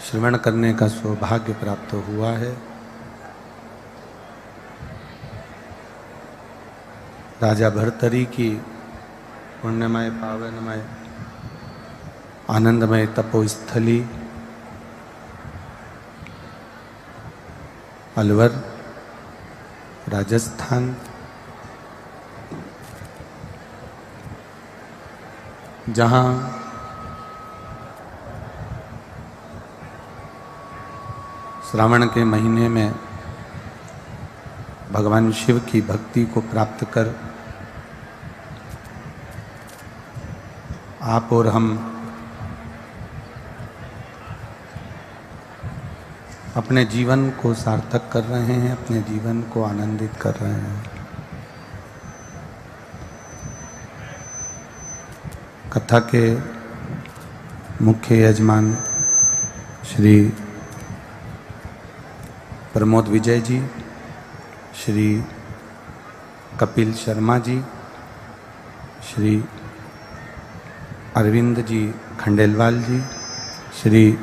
श्रवण करने का सौभाग्य प्राप्त हुआ है। राजा भर्तरी की पुण्यमय पावनमय आनंदमय तपोस्थली अलवर राजस्थान, जहाँ श्रावण के महीने में भगवान शिव की भक्ति को प्राप्त कर आप और हम अपने जीवन को सार्थक कर रहे हैं, अपने जीवन को आनंदित कर रहे हैं। कथा के मुख्य यजमान श्री प्रमोद विजय जी, श्री कपिल शर्मा जी, श्री अरविंद जी खंडेलवाल जी, श्री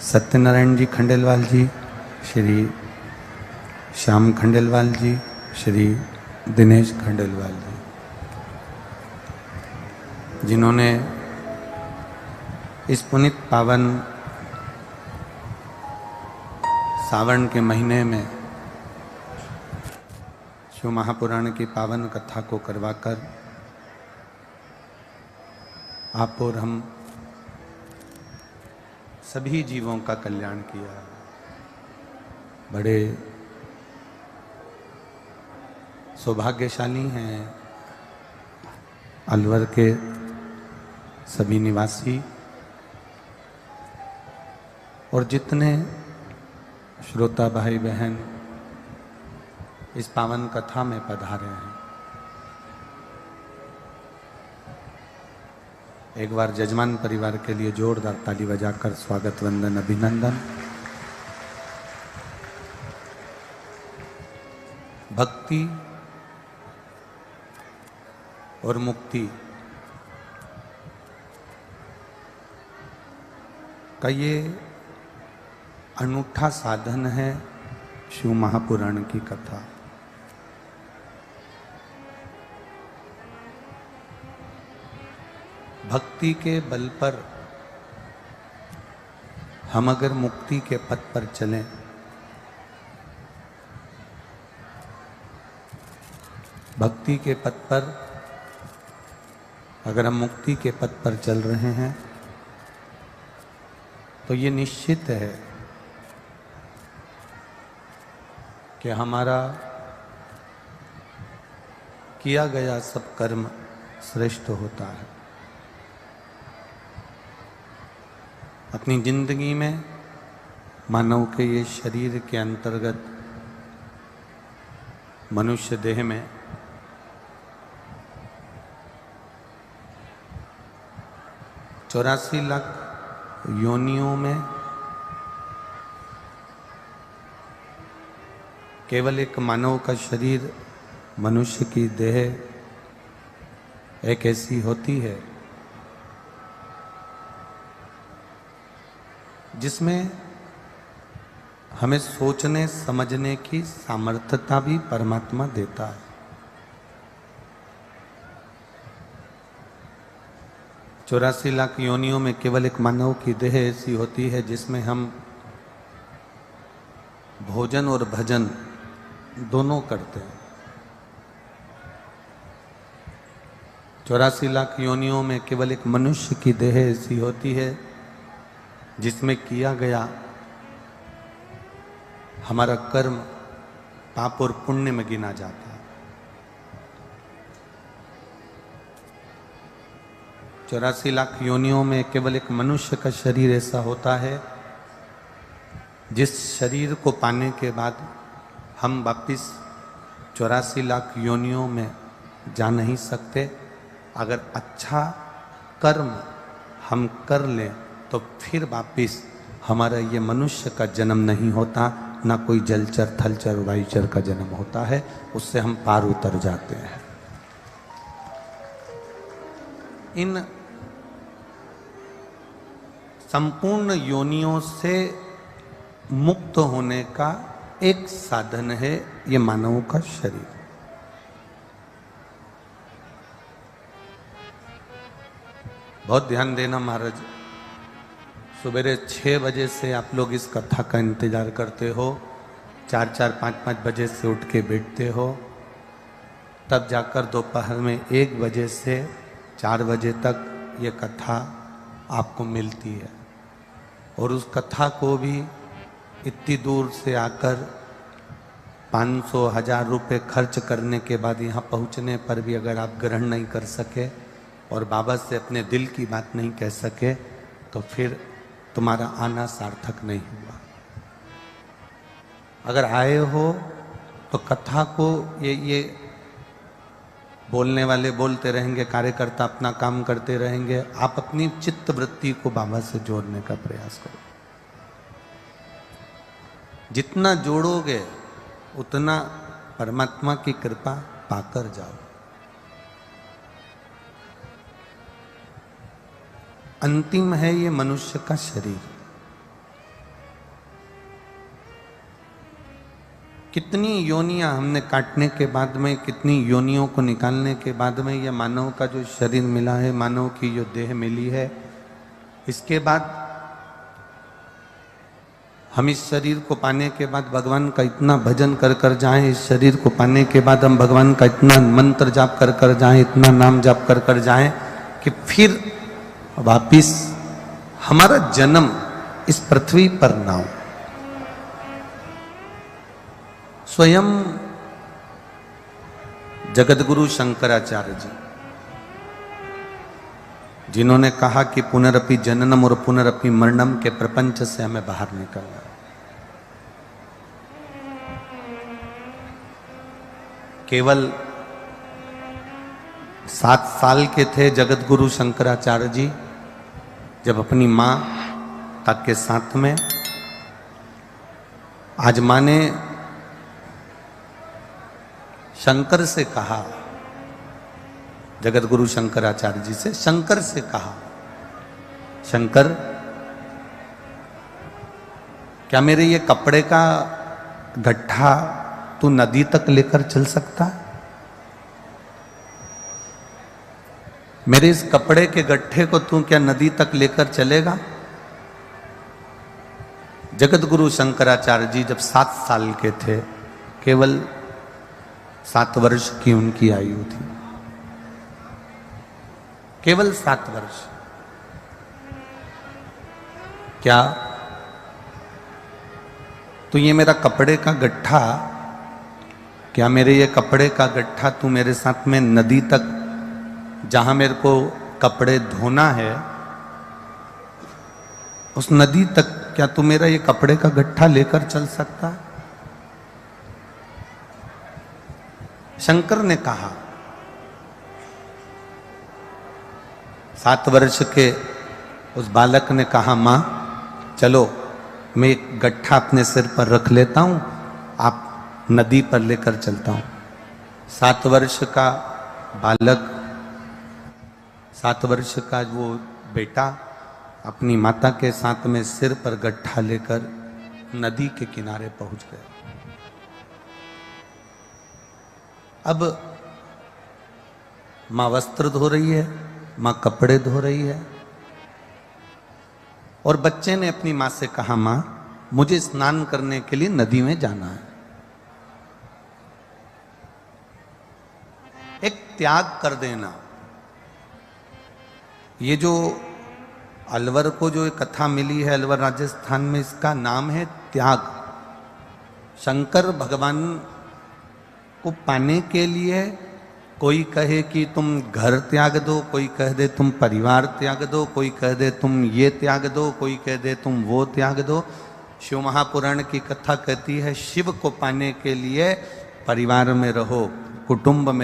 सत्यनारायण जी खंडेलवाल जी, श्री श्याम खंडेलवाल जी, श्री दिनेश खंडेलवाल जी, जिन्होंने इस पुनित पावन सावन के महीने में शिव महापुराण की पावन कथा को करवाकर आप और हम सभी जीवों का कल्याण किया। बड़े सौभाग्यशाली हैं अलवर के सभी निवासी और जितने श्रोता भाई बहन इस पावन कथा में पधारे हैं। एक बार जजमान परिवार के लिए जोरदार ताली बजाकर स्वागत वंदन अभिनंदन। भक्ति और मुक्ति का ये अनूठा साधन है शिव महापुराण की कथा। भक्ति के बल पर हम अगर मुक्ति के पथ पर चलें भक्ति के पथ पर अगर हम मुक्ति के पथ पर चल रहे हैं तो ये निश्चित है कि हमारा किया गया सब कर्म श्रेष्ठ होता है। अपनी जिंदगी में मानव के ये शरीर के अंतर्गत मनुष्य देह में चौरासी लाख योनियों में केवल एक मानव का शरीर मनुष्य की देह एक ऐसी होती है जिसमें हमें सोचने समझने की सामर्थ्यता भी परमात्मा देता है। 84 लाख योनियों में केवल एक मानव की देह ऐसी होती है जिसमें हम भोजन और भजन दोनों करते हैं। 84 लाख योनियों में केवल एक मनुष्य की देह ऐसी होती है जिसमें किया गया हमारा कर्म पाप और पुण्य में गिना जाता है। 84 लाख योनियों में केवल एक मनुष्य का शरीर ऐसा होता है जिस शरीर को पाने के बाद हम वापिस 84 लाख योनियों में जा नहीं सकते। अगर अच्छा कर्म हम कर लें तो फिर वापिस हमारा ये मनुष्य का जन्म नहीं होता, ना कोई जलचर थलचर वायुचर का जन्म होता है, उससे हम पार उतर जाते हैं। इन संपूर्ण योनियों से मुक्त होने का एक साधन है ये मानव का शरीर। बहुत ध्यान देना महाराज, सुबह 6 बजे से आप लोग इस कथा का इंतजार करते हो, 4-4, 5-5 बजे से उठ के बैठते हो, तब जाकर दोपहर में 1 बजे से 4 बजे तक ये कथा आपको मिलती है। और उस कथा को भी इतनी दूर से आकर 500-1000 रुपये खर्च करने के बाद यहाँ पहुँचने पर भी अगर आप ग्रहण नहीं कर सके और बाबा से अपने दिल की बात नहीं कह सके तो फिर तुम्हारा आना सार्थक नहीं हुआ। अगर आए हो तो कथा को ये बोलने वाले बोलते रहेंगे, कार्यकर्ता अपना काम करते रहेंगे, आप अपनी चित्त वृत्ति को बाबा से जोड़ने का प्रयास करो। जितना जोड़ोगे उतना परमात्मा की कृपा पाकर जाओ। अंतिम है ये मनुष्य का शरीर। कितनी योनियां हमने काटने के बाद में, कितनी योनियों को निकालने के बाद में ये मानव का जो शरीर मिला है, मानव की जो देह मिली है, इसके बाद हम इस शरीर को पाने के बाद भगवान का इतना भजन कर कर जाएं, इस शरीर को पाने के बाद हम भगवान का इतना मंत्र जाप कर कर जाएं, इतना नाम जाप कर कर जाएं कि फिर वापिस हमारा जन्म इस पृथ्वी पर ना हो। स्वयं जगतगुरु शंकराचार्य जी, जिन्होंने कहा कि पुनरपि जननम और पुनरपि मरणम के प्रपंच से हमें बाहर निकलना। केवल 7 साल के थे जगतगुरु शंकराचार्य जी जब अपनी मां तक के साथ में, आज मां ने शंकर से कहा, जगतगुरु शंकराचार्य जी से शंकर से कहा, शंकर क्या मेरे ये कपड़े का गट्ठा तू नदी तक लेकर चल सकता है? मेरे इस कपड़े के गट्ठे को तू क्या नदी तक लेकर चलेगा? जगतगुरु शंकराचार्य जी जब 7 साल के थे, केवल 7 वर्ष की उनकी आयु थी, केवल 7 वर्ष। क्या तो ये मेरा कपड़े का गट्ठा, क्या मेरे ये कपड़े का गट्ठा तू मेरे साथ में नदी तक, जहां मेरे को कपड़े धोना है, उस नदी तक क्या तू मेरा ये कपड़े का गट्ठा लेकर चल सकता है? शंकर ने कहा। 7 वर्ष के उस बालक ने कहा, मां चलो मैं एक गट्ठा अपने सिर पर रख लेता हूं, आप नदी पर लेकर चलता हूं। 7 वर्ष का बालक, 7 वर्ष का वो बेटा अपनी माता के साथ में सिर पर गट्ठा लेकर नदी के किनारे पहुंच गए। अब मां वस्त्र धो रही है, मां कपड़े धो रही है, और बच्चे ने अपनी मां से कहा, मां मुझे स्नान करने के लिए नदी में जाना है। एक त्याग कर देना। ये जो अलवर को जो एक कथा मिली है, अलवर राजस्थान में, इसका नाम है त्याग। शंकर भगवान को पाने के लिए कोई कहे कि तुम घर त्याग दो, कोई कह दे तुम परिवार त्याग दो, कोई कह दे तुम ये त्याग दो, कोई कह दे तुम वो त्याग दो। शिव महापुराण की कथा कहती है, शिव को पाने के लिए परिवार में रहो, कुटुंब में